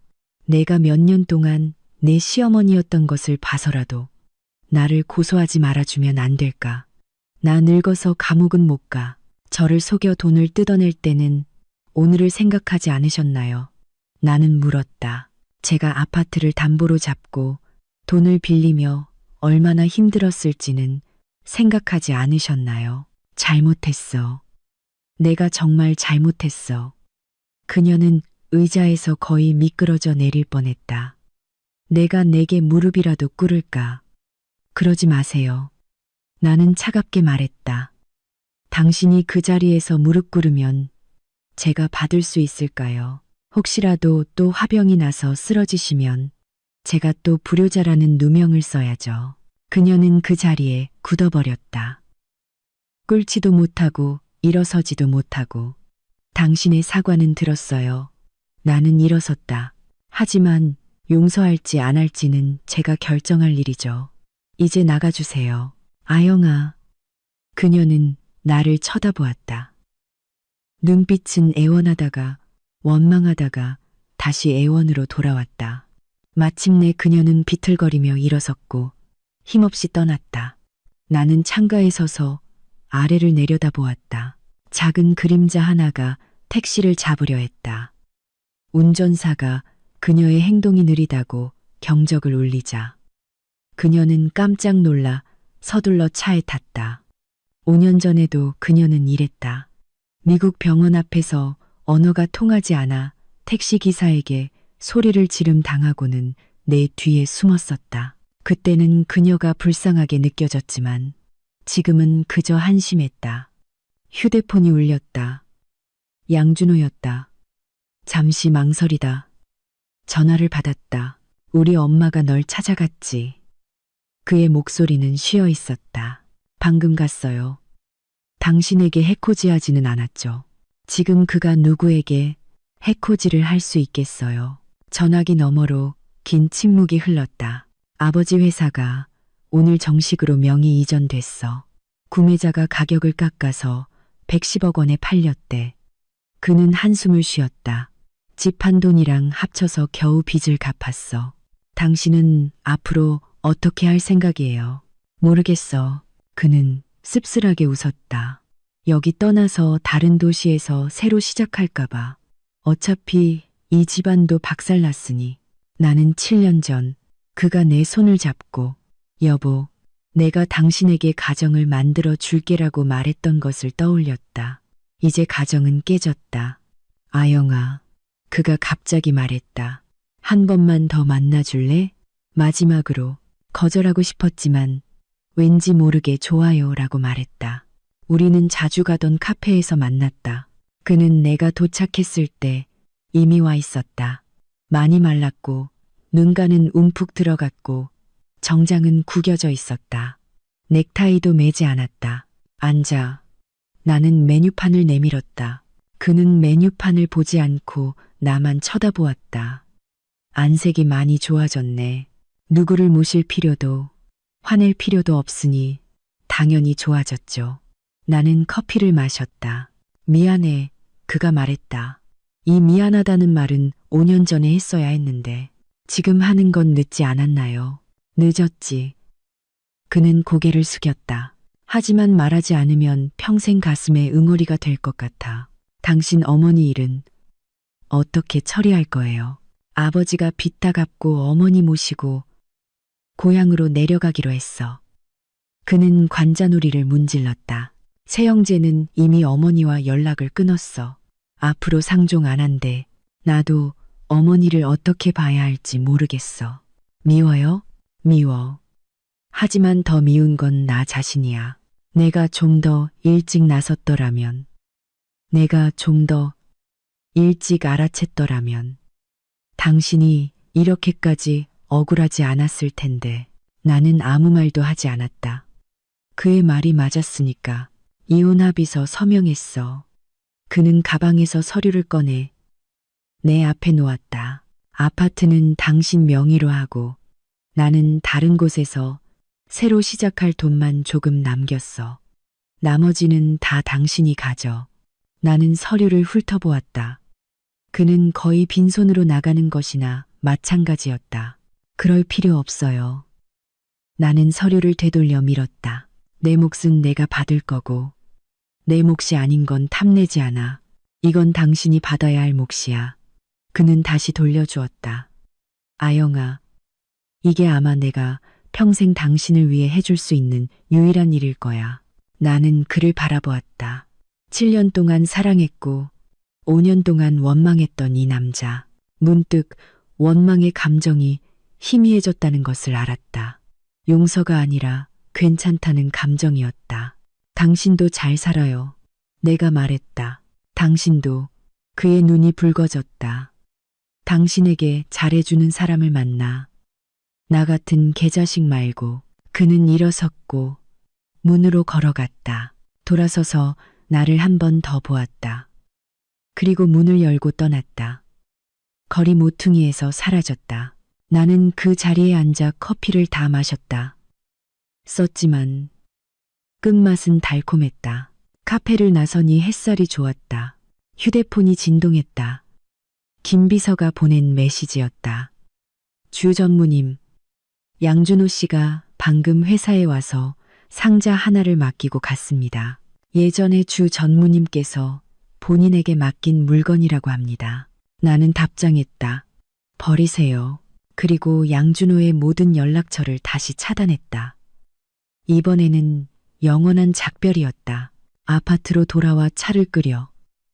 내가 몇 년 동안 내 시어머니였던 것을 봐서라도 나를 고소하지 말아주면 안 될까? 나 늙어서 감옥은 못 가. 저를 속여 돈을 뜯어낼 때는 오늘을 생각하지 않으셨나요? 나는 물었다. 제가 아파트를 담보로 잡고 돈을 빌리며 얼마나 힘들었을지는 생각하지 않으셨나요? 잘못했어. 내가 정말 잘못했어. 그녀는 의자에서 거의 미끄러져 내릴 뻔했다. 내가 내게 무릎이라도 꿇을까? 그러지 마세요. 나는 차갑게 말했다. 당신이 그 자리에서 무릎 꿇으면 제가 받을 수 있을까요? 혹시라도 또 화병이 나서 쓰러지시면 제가 또 불효자라는 누명을 써야죠. 그녀는 그 자리에 굳어버렸다. 꿇지도 못하고 일어서지도 못하고. 당신의 사과는 들었어요. 나는 일어섰다. 하지만 용서할지 안 할지는 제가 결정할 일이죠. 이제 나가주세요. 아영아. 그녀는 나를 쳐다보았다. 눈빛은 애원하다가 원망하다가 다시 애원으로 돌아왔다. 마침내 그녀는 비틀거리며 일어섰고 힘없이 떠났다. 나는 창가에 서서 아래를 내려다보았다. 작은 그림자 하나가 택시를 잡으려 했다. 운전사가 그녀의 행동이 느리다고 경적을 울리자 그녀는 깜짝 놀라 서둘러 차에 탔다. 5년 전에도 그녀는 이랬다. 미국 병원 앞에서 언어가 통하지 않아 택시기사에게 소리를 지름 당하고는 내 뒤에 숨었었다. 그때는 그녀가 불쌍하게 느껴졌지만 지금은 그저 한심했다. 휴대폰이 울렸다. 양준호였다. 잠시 망설이다. 전화를 받았다. 우리 엄마가 널 찾아갔지. 그의 목소리는 쉬어 있었다. 방금 갔어요. 당신에게 해코지하지는 않았죠. 지금 그가 누구에게 해코지를 할 수 있겠어요. 전화기 너머로 긴 침묵이 흘렀다. 아버지 회사가 오늘 정식으로 명의 이전됐어. 구매자가 가격을 깎아서 110억 원에 팔렸대. 그는 한숨을 쉬었다. 집 한 돈이랑 합쳐서 겨우 빚을 갚았어. 당신은 앞으로 어떻게 할 생각이에요? 모르겠어. 그는 씁쓸하게 웃었다. 여기 떠나서 다른 도시에서 새로 시작할까봐. 어차피 이 집안도 박살났으니 나는 7년 전 그가 내 손을 잡고 여보, 내가 당신에게 가정을 만들어 줄게라고 말했던 것을 떠올렸다. 이제 가정은 깨졌다. 아영아, 그가 갑자기 말했다. 한 번만 더 만나줄래? 마지막으로 거절하고 싶었지만 왠지 모르게 좋아요 라고 말했다. 우리는 자주 가던 카페에서 만났다. 그는 내가 도착했을 때 이미 와 있었다. 많이 말랐고 눈가는 움푹 들어갔고 정장은 구겨져 있었다. 넥타이도 매지 않았다. 앉아. 나는 메뉴판을 내밀었다. 그는 메뉴판을 보지 않고 나만 쳐다보았다. 안색이 많이 좋아졌네. 누구를 모실 필요도 화낼 필요도 없으니 당연히 좋아졌죠. 나는 커피를 마셨다. 미안해. 그가 말했다. 이 미안하다는 말은 5년 전에 했어야 했는데 지금 하는 건 늦지 않았나요? 늦었지. 그는 고개를 숙였다. 하지만 말하지 않으면 평생 가슴에 응어리가 될 것 같아. 당신 어머니 일은 어떻게 처리할 거예요? 아버지가 빚 다 갚고 어머니 모시고 고향으로 내려가기로 했어. 그는 관자놀이를 문질렀다. 새영재는 이미 어머니와 연락을 끊었어. 앞으로 상종 안 한대. 나도 어머니를 어떻게 봐야 할지 모르겠어. 미워요? 미워. 하지만 더 미운 건 나 자신이야. 내가 좀 더 일찍 나섰더라면, 내가 좀 더 일찍 알아챘더라면, 당신이 이렇게까지 억울하지 않았을 텐데. 나는 아무 말도 하지 않았다. 그의 말이 맞았으니까 이혼합의서 서명했어. 그는 가방에서 서류를 꺼내 내 앞에 놓았다. 아파트는 당신 명의로 하고 나는 다른 곳에서 새로 시작할 돈만 조금 남겼어. 나머지는 다 당신이 가져. 나는 서류를 훑어보았다. 그는 거의 빈손으로 나가는 것이나 마찬가지였다. 그럴 필요 없어요. 나는 서류를 되돌려 밀었다. 내 몫은 내가 받을 거고 내 몫이 아닌 건 탐내지 않아. 이건 당신이 받아야 할 몫이야. 그는 다시 돌려주었다. 아영아, 이게 아마 내가 평생 당신을 위해 해줄 수 있는 유일한 일일 거야. 나는 그를 바라보았다. 7년 동안 사랑했고 5년 동안 원망했던 이 남자. 문득 원망의 감정이 희미해졌다는 것을 알았다. 용서가 아니라 괜찮다는 감정이었다. 당신도 잘 살아요. 내가 말했다. 당신도. 그의 눈이 붉어졌다. 당신에게 잘해주는 사람을 만나. 나 같은 개자식 말고. 그는 일어섰고 문으로 걸어갔다. 돌아서서 나를 한 번 더 보았다. 그리고 문을 열고 떠났다. 거리 모퉁이에서 사라졌다. 나는 그 자리에 앉아 커피를 다 마셨다. 썼지만 끝맛은 달콤했다. 카페를 나서니 햇살이 좋았다. 휴대폰이 진동했다. 김비서가 보낸 메시지였다. 주 전무님, 양준호 씨가 방금 회사에 와서 상자 하나를 맡기고 갔습니다. 예전에 주 전무님께서 본인에게 맡긴 물건이라고 합니다. 나는 답장했다. 버리세요. 그리고 양준호의 모든 연락처를 다시 차단했다. 이번에는 영원한 작별이었다. 아파트로 돌아와 차를 끓여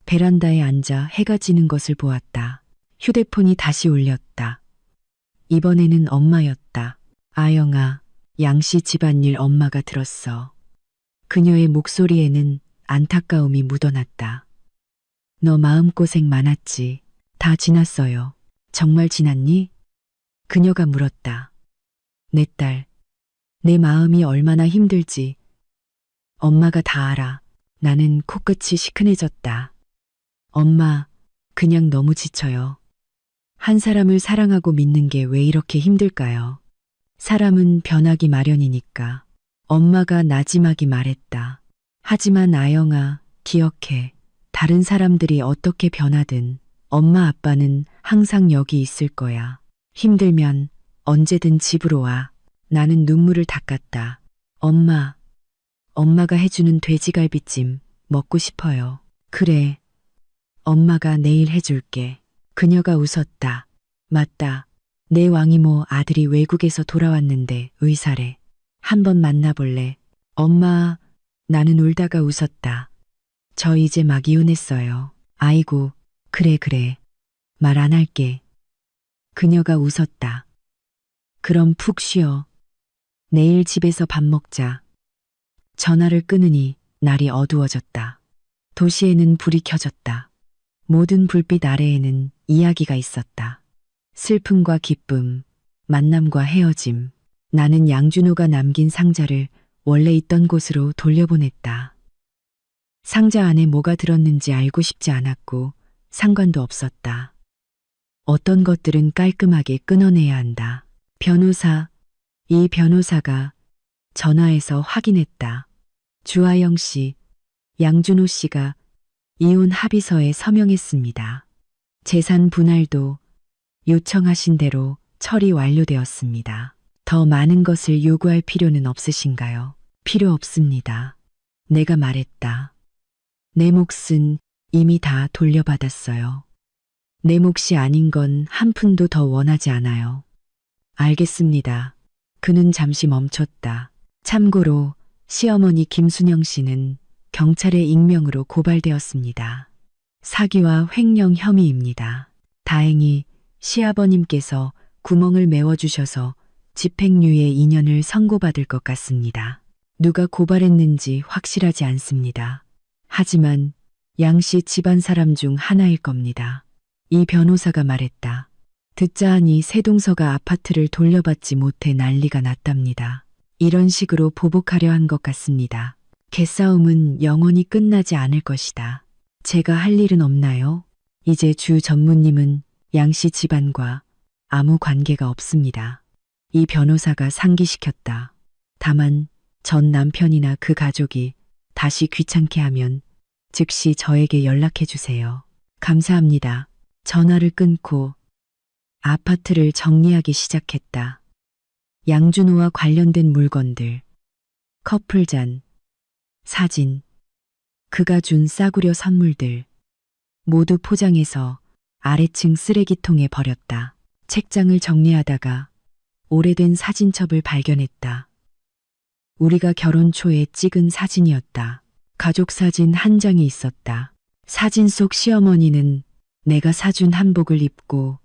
베란다에 앉아 해가 지는 것을 보았다. 휴대폰이 다시 울렸다. 이번에는 엄마였다. 아영아, 양씨 집안일 엄마가 들었어. 그녀의 목소리에는 안타까움이 묻어났다. 너 마음고생 많았지. 다 지났어요. 정말 지났니? 그녀가 물었다. 내 딸, 내 마음이 얼마나 힘들지. 엄마가 다 알아. 나는 코끝이 시큰해졌다. 엄마, 그냥 너무 지쳐요. 한 사람을 사랑하고 믿는 게 왜 이렇게 힘들까요? 사람은 변하기 마련이니까. 엄마가 나지막이 말했다. 하지만 아영아, 기억해. 다른 사람들이 어떻게 변하든 엄마 아빠는 항상 여기 있을 거야. 힘들면 언제든 집으로 와. 나는 눈물을 닦았다. 엄마, 엄마가 해주는 돼지갈비찜 먹고 싶어요. 그래, 엄마가 내일 해줄게. 그녀가 웃었다. 맞다. 내 왕이모 아들이 외국에서 돌아왔는데 의사래. 한번 만나볼래? 엄마, 나는 울다가 웃었다. 저 이제 막 이혼했어요. 아이고, 그래. 말 안 할게. 그녀가 웃었다. 그럼 푹 쉬어. 내일 집에서 밥 먹자. 전화를 끊으니 날이 어두워졌다. 도시에는 불이 켜졌다. 모든 불빛 아래에는 이야기가 있었다. 슬픔과 기쁨, 만남과 헤어짐. 나는 양준호가 남긴 상자를 원래 있던 곳으로 돌려보냈다. 상자 안에 뭐가 들었는지 알고 싶지 않았고 상관도 없었다. 어떤 것들은 깔끔하게 끊어내야 한다. 이 변호사가 전화해서 확인했다. 주하영 씨, 양준호 씨가 이혼 합의서에 서명했습니다. 재산 분할도 요청하신 대로 처리 완료되었습니다. 더 많은 것을 요구할 필요는 없으신가요? 필요 없습니다. 내가 말했다. 내 몫은 이미 다 돌려받았어요. 내 몫이 아닌 건 한 푼도 더 원하지 않아요. 알겠습니다. 그는 잠시 멈췄다. 참고로 시어머니 김순영 씨는 경찰에 익명으로 고발되었습니다. 사기와 횡령 혐의입니다. 다행히 시아버님께서 구멍을 메워주셔서 집행유예 2년을 선고받을 것 같습니다. 누가 고발했는지 확실하지 않습니다. 하지만 양 씨 집안 사람 중 하나일 겁니다. 이 변호사가 말했다. 듣자 하니 세동서가 아파트를 돌려받지 못해 난리가 났답니다. 이런 식으로 보복하려 한 것 같습니다. 개싸움은 영원히 끝나지 않을 것이다. 제가 할 일은 없나요? 이제 주 전무님은 양 씨 집안과 아무 관계가 없습니다. 이 변호사가 상기시켰다. 다만 전 남편이나 그 가족이 다시 귀찮게 하면 즉시 저에게 연락해 주세요. 감사합니다. 전화를 끊고 아파트를 정리하기 시작했다. 양준호와 관련된 물건들, 커플잔, 사진, 그가 준 싸구려 선물들 모두 포장해서 아래층 쓰레기통에 버렸다. 책장을 정리하다가 오래된 사진첩을 발견했다. 우리가 결혼 초에 찍은 사진이었다. 가족 사진 한 장이 있었다. 사진 속 시어머니는 내가 사준 한복을 입고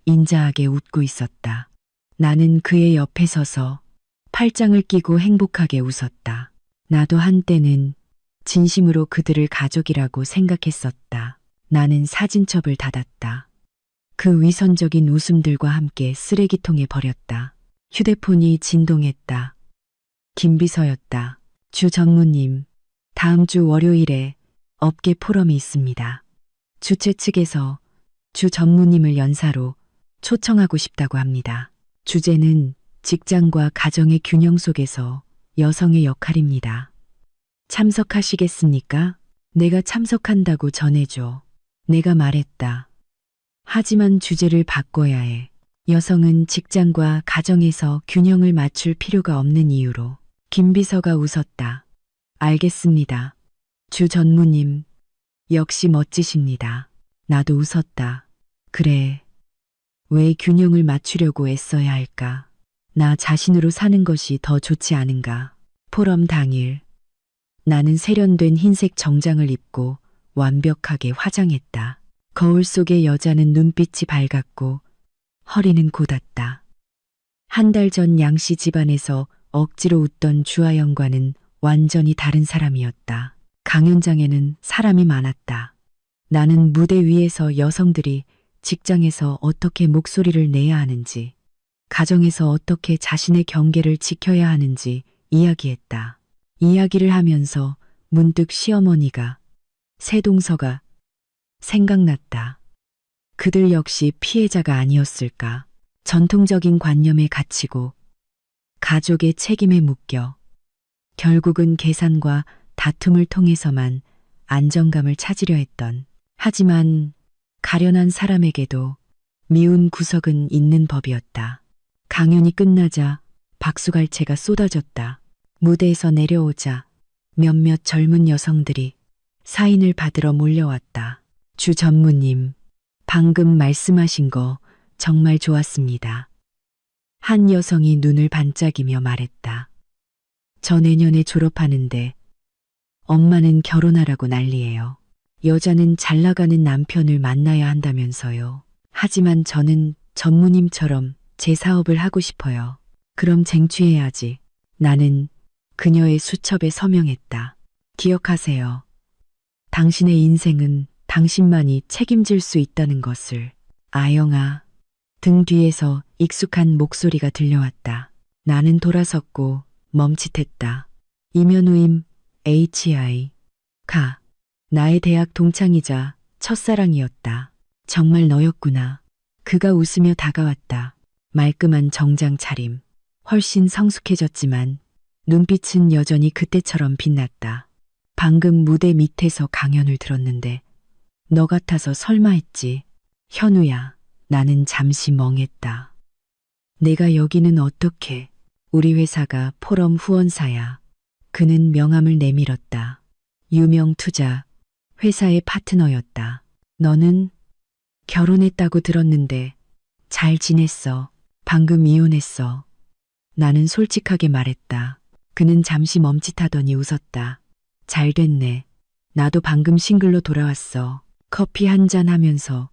인자하게 웃고 있었다. 나는 그의 옆에 서서 팔짱을 끼고 행복하게 웃었다. 나도 한때는 진심으로 그들을 가족이라고 생각했었다. 나는 사진첩을 닫았다. 그 위선적인 웃음들과 함께 쓰레기통에 버렸다. 휴대폰이 진동했다. 김비서였다. 주 전무님, 다음 주 월요일에 업계 포럼이 있습니다. 주최 측에서 주 전무님을 연사로 초청하고 싶다고 합니다. 주제는 직장과 가정의 균형 속에서 여성의 역할입니다. 참석하시겠습니까? 내가 참석한다고 전해줘. 내가 말했다. 하지만 주제를 바꿔야 해. 여성은 직장과 가정에서 균형을 맞출 필요가 없는 이유로. 김비서가 웃었다. 알겠습니다. 주 전무님, 역시 멋지십니다. 나도 웃었다. 그래. 왜 균형을 맞추려고 애써야 할까? 나 자신으로 사는 것이 더 좋지 않은가? 포럼 당일. 나는 세련된 흰색 정장을 입고 완벽하게 화장했다. 거울 속의 여자는 눈빛이 밝았고 허리는 곧았다. 한 달 전 양씨 집안에서 억지로 웃던 주하영과는 완전히 다른 사람이었다. 강연장에는 사람이 많았다. 나는 무대 위에서 여성들이 직장에서 어떻게 목소리를 내야 하는지, 가정에서 어떻게 자신의 경계를 지켜야 하는지 이야기했다. 이야기를 하면서 문득 시어머니가, 세동서가 생각났다. 그들 역시 피해자가 아니었을까? 전통적인 관념에 갇히고 가족의 책임에 묶여 결국은 계산과 다툼을 통해서만 안정감을 찾으려 했던. 하지만 가련한 사람에게도 미운 구석은 있는 법이었다. 강연이 끝나자 박수갈채가 쏟아졌다. 무대에서 내려오자 몇몇 젊은 여성들이 사인을 받으러 몰려왔다. 주 전무님, 방금 말씀하신 거 정말 좋았습니다. 한 여성이 눈을 반짝이며 말했다. 저 내년에 졸업하는데 엄마는 결혼하라고 난리예요. 여자는 잘 나가는 남편을 만나야 한다면서요. 하지만 저는 전무님처럼 제 사업을 하고 싶어요. 그럼 쟁취해야지. 나는 그녀의 수첩에 서명했다. 기억하세요. 당신의 인생은 당신만이 책임질 수 있다는 것을. 아영아. 등 뒤에서 익숙한 목소리가 들려왔다. 나는 돌아섰고 멈칫했다. 이면우임 HI. 가. 나의 대학 동창이자 첫사랑이었다. 정말 너였구나. 그가 웃으며 다가왔다. 말끔한 정장 차림. 훨씬 성숙해졌지만 눈빛은 여전히 그때처럼 빛났다. 방금 무대 밑에서 강연을 들었는데 너 같아서 설마 했지. 현우야. 나는 잠시 멍했다. 내가 여기는 어떻게? 우리 회사가 포럼 후원사야. 그는 명함을 내밀었다. 유명 투자 회사의 파트너였다. 너는 결혼했다고 들었는데 잘 지냈어. 방금 이혼했어. 나는 솔직하게 말했다. 그는 잠시 멈칫하더니 웃었다. 잘 됐네. 나도 방금 싱글로 돌아왔어. 커피 한잔 하면서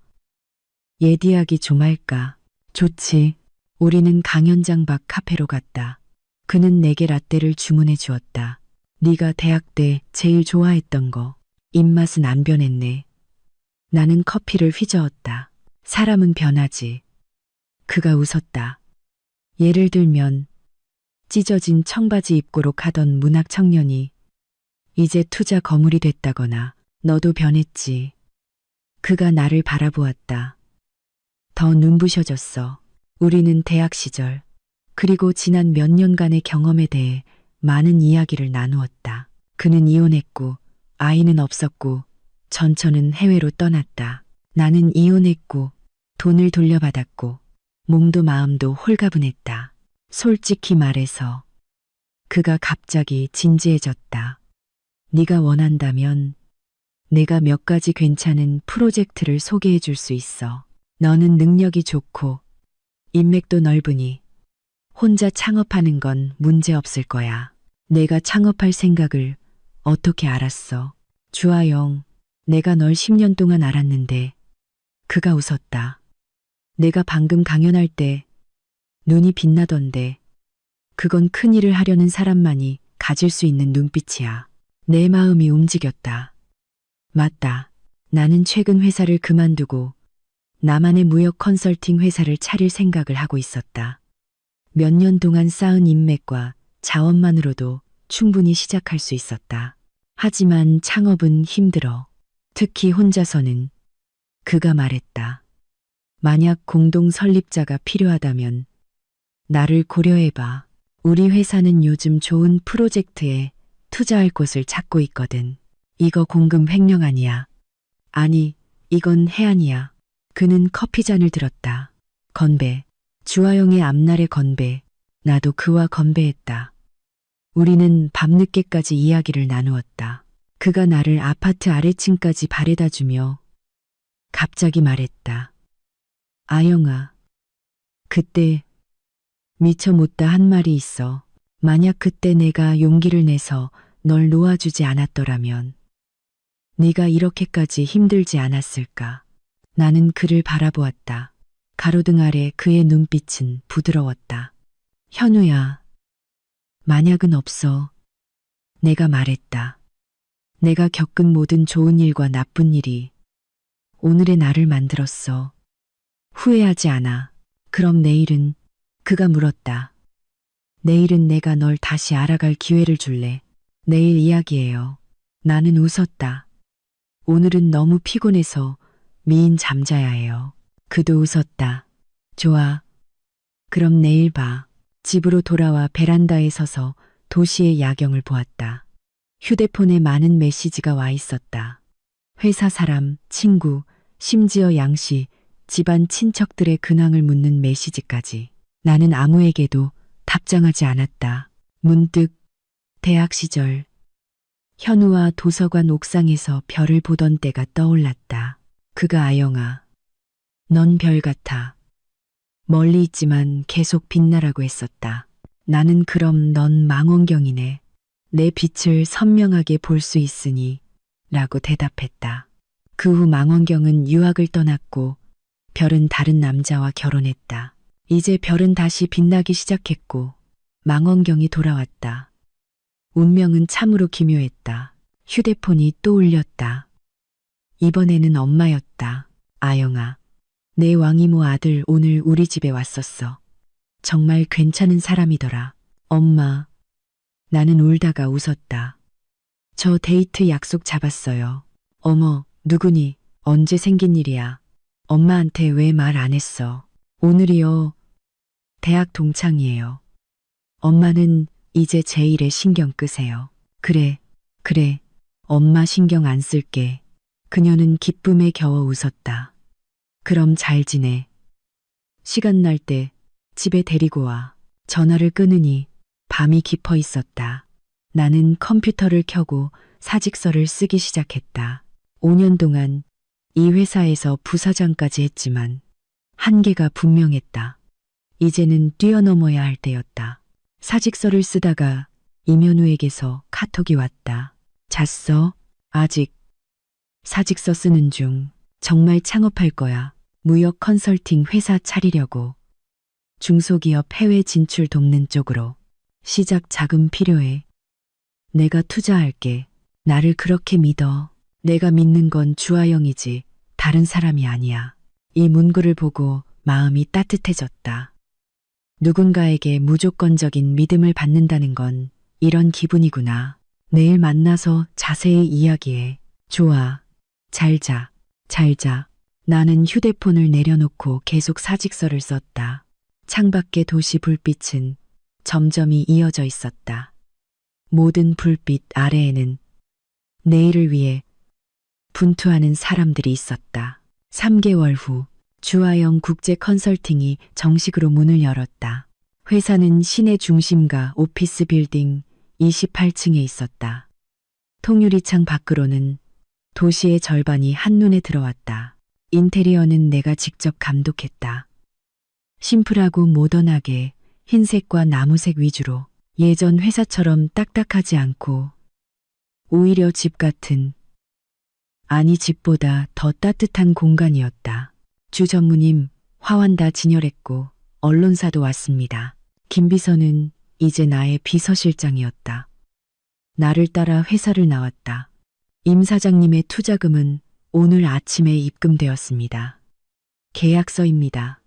옛 이야기 좀 할까? 좋지. 우리는 강연장 밖 카페로 갔다. 그는 내게 라떼를 주문해 주었다. 네가 대학 때 제일 좋아했던 거. 입맛은 안 변했네. 나는 커피를 휘저었다. 사람은 변하지. 그가 웃었다. 예를 들면 찢어진 청바지 입고로 가던 문학 청년이 이제 투자 거물이 됐다거나 너도 변했지. 그가 나를 바라보았다. 더 눈부셔졌어. 우리는 대학 시절 그리고 지난 몇 년간의 경험에 대해 많은 이야기를 나누었다. 그는 이혼했고 아이는 없었고 전처는 해외로 떠났다. 나는 이혼했고 돈을 돌려받았고 몸도 마음도 홀가분했다. 솔직히 말해서 그가 갑자기 진지해졌다. 네가 원한다면 내가 몇 가지 괜찮은 프로젝트를 소개해 줄 수 있어. 너는 능력이 좋고 인맥도 넓으니 혼자 창업하는 건 문제 없을 거야. 내가 창업할 생각을 어떻게 알았어? 주아영, 내가 널 10년 동안 알았는데. 그가 웃었다. 내가 방금 강연할 때 눈이 빛나던데. 그건 큰일을 하려는 사람만이 가질 수 있는 눈빛이야. 내 마음이 움직였다. 맞다. 나는 최근 회사를 그만두고 나만의 무역 컨설팅 회사를 차릴 생각을 하고 있었다. 몇 년 동안 쌓은 인맥과 자원만으로도 충분히 시작할 수 있었다. 하지만 창업은 힘들어. 특히 혼자서는. 그가 말했다. 만약 공동 설립자가 필요하다면 나를 고려해봐. 우리 회사는 요즘 좋은 프로젝트에 투자할 곳을 찾고 있거든. 이거 공금 횡령 아니야. 아니, 이건 해안이야. 그는 커피잔을 들었다. 건배. 주아영의 앞날의 건배. 나도 그와 건배했다. 우리는 밤늦게까지 이야기를 나누었다. 그가 나를 아파트 아래층까지 바래다 주며 갑자기 말했다. 아영아, 그때 미처 못다 한 말이 있어. 만약 그때 내가 용기를 내서 널 놓아주지 않았더라면 네가 이렇게까지 힘들지 않았을까. 나는 그를 바라보았다. 가로등 아래 그의 눈빛은 부드러웠다. 현우야, 만약은 없어. 내가 말했다. 내가 겪은 모든 좋은 일과 나쁜 일이 오늘의 나를 만들었어. 후회하지 않아. 그럼 내일은? 그가 물었다. 내일은 내가 널 다시 알아갈 기회를 줄래. 내일 이야기예요. 나는 웃었다. 오늘은 너무 피곤해서 미인 잠자야 해요. 그도 웃었다. 좋아. 그럼 내일 봐. 집으로 돌아와 베란다에 서서 도시의 야경을 보았다. 휴대폰에 많은 메시지가 와 있었다. 회사 사람, 친구, 심지어 양씨, 집안 친척들의 근황을 묻는 메시지까지. 나는 아무에게도 답장하지 않았다. 문득 대학 시절 현우와 도서관 옥상에서 별을 보던 때가 떠올랐다. 그가 아영아, 넌 별 같아. 멀리 있지만 계속 빛나라고 했었다. 나는 그럼 넌 망원경이네. 내 빛을 선명하게 볼 수 있으니 라고 대답했다. 그 후 망원경은 유학을 떠났고 별은 다른 남자와 결혼했다. 이제 별은 다시 빛나기 시작했고 망원경이 돌아왔다. 운명은 참으로 기묘했다. 휴대폰이 또 울렸다. 이번에는 엄마였다. 아영아, 내 왕이모 아들 오늘 우리 집에 왔었어. 정말 괜찮은 사람이더라. 엄마, 나는 울다가 웃었다. 저 데이트 약속 잡았어요. 어머, 누구니? 언제 생긴 일이야? 엄마한테 왜 말 안 했어? 오늘이요. 대학 동창이에요. 엄마는 이제 제 일에 신경 끄세요. 그래, 그래. 엄마 신경 안 쓸게. 그녀는 기쁨에 겨워 웃었다. 그럼 잘 지내. 시간 날 때 집에 데리고 와. 전화를 끊으니 밤이 깊어 있었다. 나는 컴퓨터를 켜고 사직서를 쓰기 시작했다. 5년 동안 이 회사에서 부사장까지 했지만 한계가 분명했다. 이제는 뛰어넘어야 할 때였다. 사직서를 쓰다가 임현우에게서 카톡이 왔다. 잤어? 아직. 사직서 쓰는 중. 정말 창업할 거야. 무역 컨설팅 회사 차리려고. 중소기업 해외 진출 돕는 쪽으로. 시작 자금 필요해. 내가 투자할게. 나를 그렇게 믿어. 내가 믿는 건 주하영이지 다른 사람이 아니야. 이 문구를 보고 마음이 따뜻해졌다. 누군가에게 무조건적인 믿음을 받는다는 건 이런 기분이구나. 내일 만나서 자세히 이야기해. 좋아. 잘 자. 잘 자. 나는 휴대폰을 내려놓고 계속 사직서를 썼다. 창밖의 도시 불빛은 점점이 이어져 있었다. 모든 불빛 아래에는 내일을 위해 분투하는 사람들이 있었다. 3개월 후 주하영 국제 컨설팅이 정식으로 문을 열었다. 회사는 시내 중심가 오피스 빌딩 28층에 있었다. 통유리창 밖으로는 도시의 절반이 한눈에 들어왔다. 인테리어는 내가 직접 감독했다. 심플하고 모던하게 흰색과 나무색 위주로 예전 회사처럼 딱딱하지 않고 오히려 집 같은, 아니 집보다 더 따뜻한 공간이었다. 주 전무님, 화환 다 진열했고 언론사도 왔습니다. 김비서는 이제 나의 비서실장이었다. 나를 따라 회사를 나왔다. 임 사장님의 투자금은 오늘 아침에 입금되었습니다. 계약서입니다.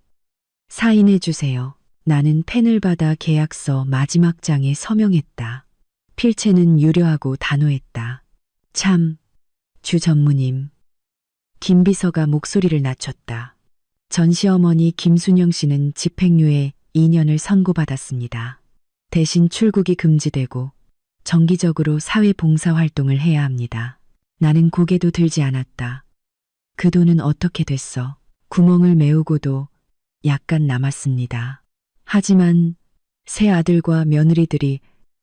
사인해 주세요. 나는 펜을 받아 계약서 마지막 장에 서명했다. 필체는 유려하고 단호했다. 참, 주 전무님. 김 비서가 목소리를 낮췄다. 전 시어머니 김순영 씨는 집행유예 2년을 선고받았습니다. 대신 출국이 금지되고 정기적으로 사회봉사 활동을 해야 합니다. 나는 고개도 들지 않았다. 그 돈은 어떻게 됐어? 구멍을 메우고도 약간 남았습니다. 하지만 새 아들과 며느리들이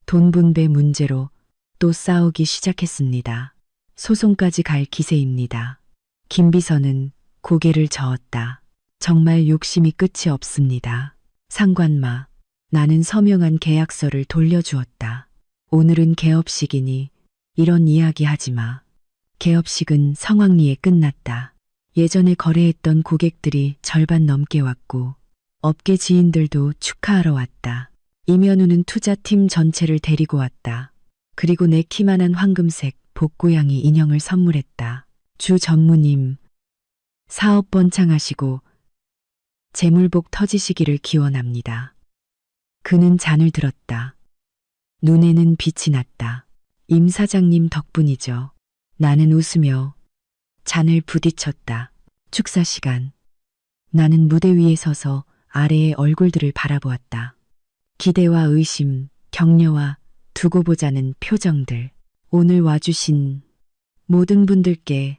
돈 분배 문제로 또 싸우기 시작했습니다. 소송까지 갈 기세입니다. 김 비서는 고개를 저었다. 정말 욕심이 끝이 없습니다. 상관마, 나는 서명한 계약서를 돌려주었다. 오늘은 개업식이니 이런 이야기 하지 마. 개업식은 성황리에 끝났다. 예전에 거래했던 고객들이 절반 넘게 왔고 업계 지인들도 축하하러 왔다. 임현우는 투자팀 전체를 데리고 왔다. 그리고 내 키만한 황금색 복고양이 인형을 선물했다. 주 전무님, 사업 번창하시고 재물복 터지시기를 기원합니다. 그는 잔을 들었다. 눈에는 빛이 났다. 임 사장님 덕분이죠. 나는 웃으며 잔을 부딪혔다. 축사 시간. 나는 무대 위에 서서 아래의 얼굴들을 바라보았다. 기대와 의심, 격려와 두고 보자는 표정들. 오늘 와주신 모든 분들께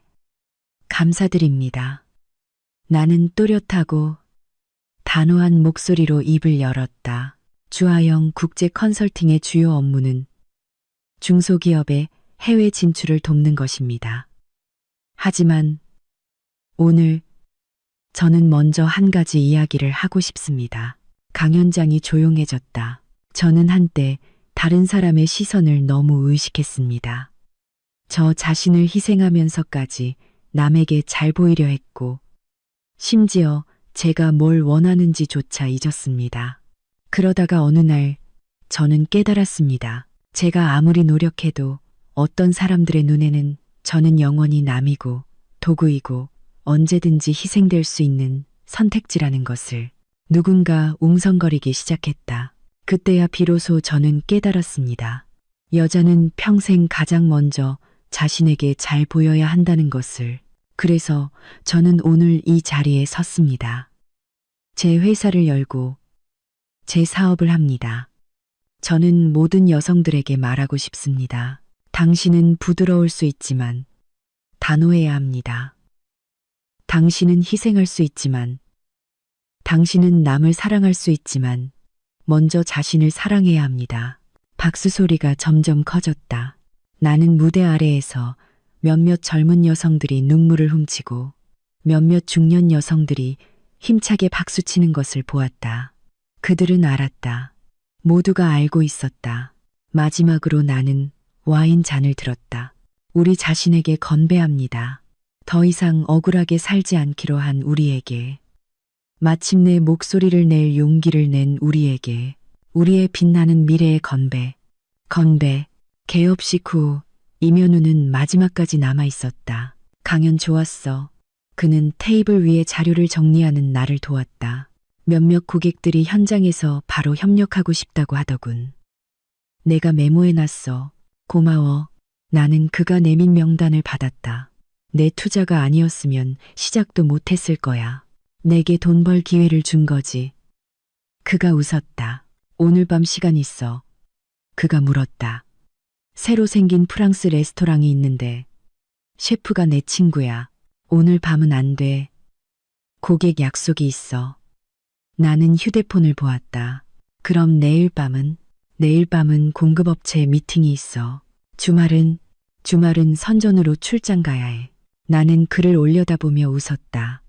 감사드립니다. 나는 또렷하고 단호한 목소리로 입을 열었다. 주하영 국제 컨설팅의 주요 업무는 중소기업의 해외 진출을 돕는 것입니다. 하지만 오늘 저는 먼저 한 가지 이야기를 하고 싶습니다. 강연장이 조용해졌다. 저는 한때 다른 사람의 시선을 너무 의식했습니다. 저 자신을 희생하면서까지 남에게 잘 보이려 했고, 심지어 제가 뭘 원하는지조차 잊었습니다. 그러다가 어느 날 저는 깨달았습니다. 제가 아무리 노력해도 어떤 사람들의 눈에는 저는 영원히 남이고 도구이고 언제든지 희생될 수 있는 선택지라는 것을. 누군가 웅성거리기 시작했다. 그때야 비로소 저는 깨달았습니다. 여자는 평생 가장 먼저 자신에게 잘 보여야 한다는 것을. 그래서 저는 오늘 이 자리에 섰습니다. 제 회사를 열고 제 사업을 합니다. 저는 모든 여성들에게 말하고 싶습니다. 당신은 부드러울 수 있지만 단호해야 합니다. 당신은 희생할 수 있지만, 당신은 남을 사랑할 수 있지만 먼저 자신을 사랑해야 합니다. 박수 소리가 점점 커졌다. 나는 무대 아래에서 몇몇 젊은 여성들이 눈물을 훔치고 몇몇 중년 여성들이 힘차게 박수치는 것을 보았다. 그들은 알았다. 모두가 알고 있었다. 마지막으로 나는 와인 잔을 들었다. 우리 자신에게 건배합니다. 더 이상 억울하게 살지 않기로 한 우리에게. 마침내 목소리를 낼 용기를 낸 우리에게. 우리의 빛나는 미래의 건배. 건배. 개업식 후 임현우는 마지막까지 남아 있었다. 강연 좋았어. 그는 테이블 위에 자료를 정리하는 나를 도왔다. 몇몇 고객들이 현장에서 바로 협력하고 싶다고 하더군. 내가 메모해놨어. 고마워. 나는 그가 내민 명단을 받았다. 내 투자가 아니었으면 시작도 못했을 거야. 내게 돈 벌 기회를 준 거지. 그가 웃었다. 오늘 밤 시간 있어. 그가 물었다. 새로 생긴 프랑스 레스토랑이 있는데 셰프가 내 친구야. 오늘 밤은 안 돼. 고객 약속이 있어. 나는 휴대폰을 보았다. 그럼 내일 밤은? 내일 밤은 공급업체 미팅이 있어. 주말은 선전으로 출장 가야 해. 나는 글을 올려다보며 웃었다.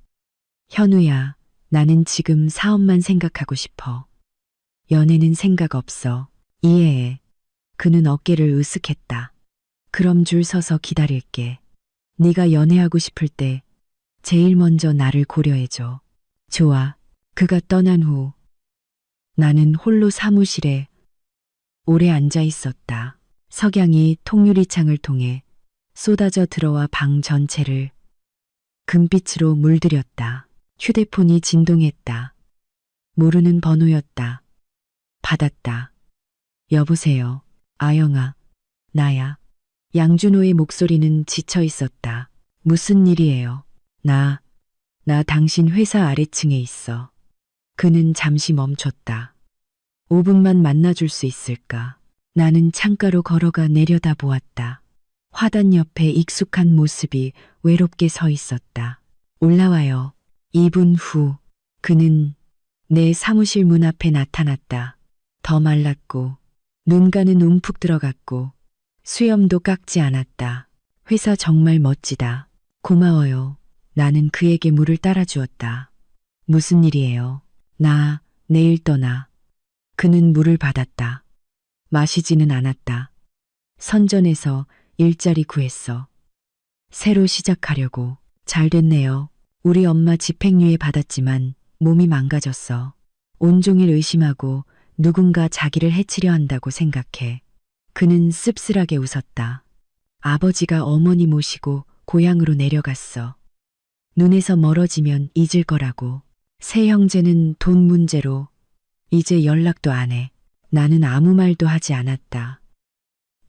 현우야, 나는 지금 사업만 생각하고 싶어. 연애는 생각 없어. 이해해. 그는 어깨를 으쓱했다. 그럼 줄 서서 기다릴게. 네가 연애하고 싶을 때 제일 먼저 나를 고려해줘. 좋아. 그가 떠난 후 나는 홀로 사무실에 오래 앉아 있었다. 석양이 통유리 창을 통해 쏟아져 들어와 방 전체를 금빛으로 물들였다. 휴대폰이 진동했다. 모르는 번호였다. 받았다. 여보세요. 아영아. 나야. 양준호의 목소리는 지쳐 있었다. 무슨 일이에요? 나 당신 회사 아래층에 있어. 그는 잠시 멈췄다. 5분만 만나줄 수 있을까? 나는 창가로 걸어가 내려다 보았다. 화단 옆에 익숙한 모습이 외롭게 서 있었다. 올라와요. 2분 후 그는 내 사무실 문 앞에 나타났다. 더 말랐고 눈가는 움푹 들어갔고 수염도 깎지 않았다. 회사 정말 멋지다. 고마워요. 나는 그에게 물을 따라주었다. 무슨 일이에요? 나 내일 떠나. 그는 물을 받았다. 마시지는 않았다. 선전에서 일자리 구했어. 새로 시작하려고. 잘 됐네요. 우리 엄마 집행유예 받았지만 몸이 망가졌어. 온종일 의심하고 누군가 자기를 해치려 한다고 생각해. 그는 씁쓸하게 웃었다. 아버지가 어머니 모시고 고향으로 내려갔어. 눈에서 멀어지면 잊을 거라고. 새 형제는 돈 문제로 이제 연락도 안 해. 나는 아무 말도 하지 않았다.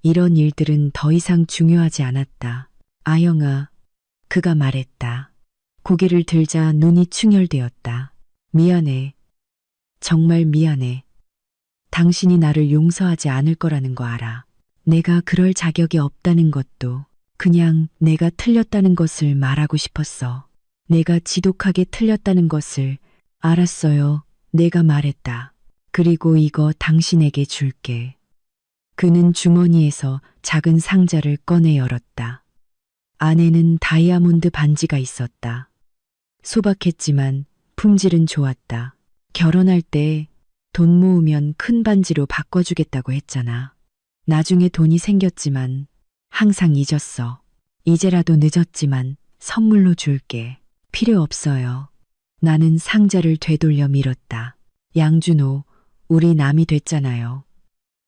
이런 일들은 더 이상 중요하지 않았다. 아영아, 그가 말했다. 고개를 들자 눈이 충혈되었다. 미안해. 정말 미안해. 당신이 나를 용서하지 않을 거라는 거 알아. 내가 그럴 자격이 없다는 것도 그냥 내가 틀렸다는 것을 말하고 싶었어. 내가 지독하게 틀렸다는 것을 알았어요. 내가 말했다. 그리고 이거 당신에게 줄게. 그는 주머니에서 작은 상자를 꺼내 열었다. 안에는 다이아몬드 반지가 있었다. 소박했지만 품질은 좋았다. 결혼할 때 돈 모으면 큰 반지로 바꿔주겠다고 했잖아. 나중에 돈이 생겼지만 항상 잊었어. 이제라도 늦었지만 선물로 줄게. 필요 없어요. 나는 상자를 되돌려 밀었다. 양준호, 우리 남이 됐잖아요.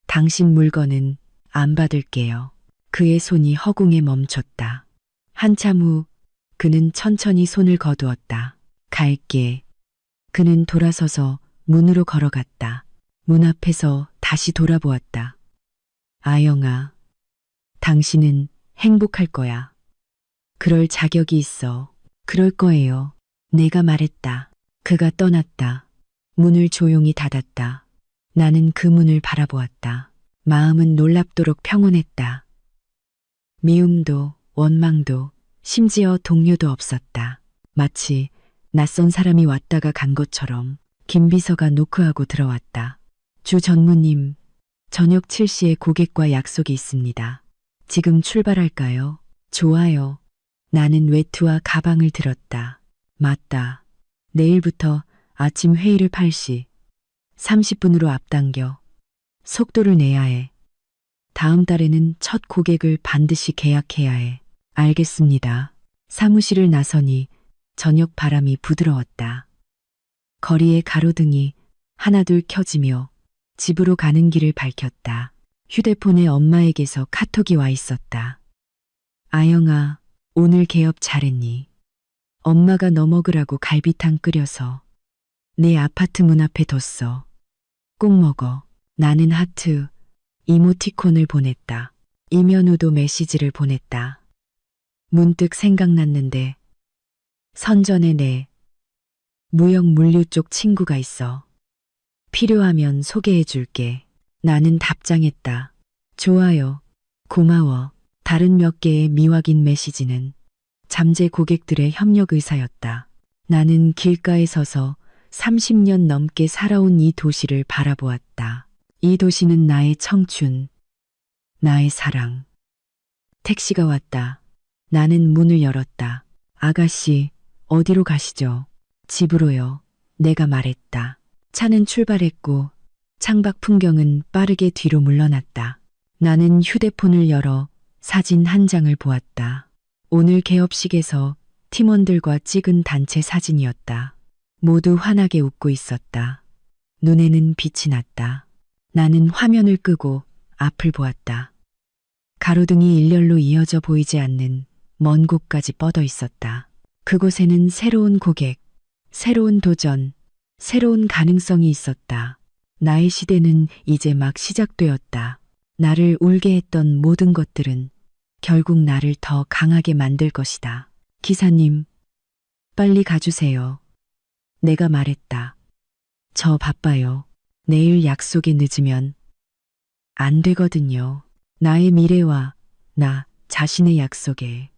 당신 물건은 안 받을게요. 그의 손이 허공에 멈췄다. 한참 후 그는 천천히 손을 거두었다. 갈게. 그는 돌아서서 문으로 걸어갔다. 문 앞에서 다시 돌아보았다. 아영아, 당신은 행복할 거야. 그럴 자격이 있어. 그럴 거예요. 내가 말했다. 그가 떠났다. 문을 조용히 닫았다. 나는 그 문을 바라보았다. 마음은 놀랍도록 평온했다. 미움도, 원망도, 심지어 동료도 없었다. 마치 낯선 사람이 왔다가 간 것처럼. 김 비서가 노크하고 들어왔다. 주 전무님, 저녁 7시에 고객과 약속이 있습니다. 지금 출발할까요? 좋아요. 나는 외투와 가방을 들었다. 맞다. 내일부터 아침 회의를 8시 30분으로 앞당겨. 속도를 내야 해. 다음 달에는 첫 고객을 반드시 계약해야 해. 알겠습니다. 사무실을 나서니 저녁 바람이 부드러웠다. 거리의 가로등이 하나둘 켜지며 집으로 가는 길을 밝혔다. 휴대폰에 엄마에게서 카톡이 와 있었다. 아영아, 오늘 개업 잘했니? 엄마가 너 먹으라고 갈비탕 끓여서 내 아파트 문 앞에 뒀어. 꼭 먹어. 나는 하트, 이모티콘을 보냈다. 이면우도 메시지를 보냈다. 문득 생각났는데 선전에 내 무역 물류 쪽 친구가 있어. 필요하면 소개해 줄게. 나는 답장했다. 좋아요. 고마워. 다른 몇 개의 미확인 메시지는 잠재 고객들의 협력 의사였다. 나는 길가에 서서 30년 넘게 살아온 이 도시를 바라보았다. 이 도시는 나의 청춘, 나의 사랑. 택시가 왔다. 나는 문을 열었다. 아가씨, 어디로 가시죠? 집으로요. 내가 말했다. 차는 출발했고 창밖 풍경은 빠르게 뒤로 물러났다. 나는 휴대폰을 열어 사진 한 장을 보았다. 오늘 개업식에서 팀원들과 찍은 단체 사진이었다. 모두 환하게 웃고 있었다. 눈에는 빛이 났다. 나는 화면을 끄고 앞을 보았다. 가로등이 일렬로 이어져 보이지 않는 먼 곳까지 뻗어 있었다. 그곳에는 새로운 고객, 새로운 도전, 새로운 가능성이 있었다. 나의 시대는 이제 막 시작되었다. 나를 울게 했던 모든 것들은 결국 나를 더 강하게 만들 것이다. 기사님, 빨리 가주세요. 내가 말했다. 저 바빠요. 내일 약속에 늦으면 안 되거든요. 나의 미래와 나 자신의 약속에.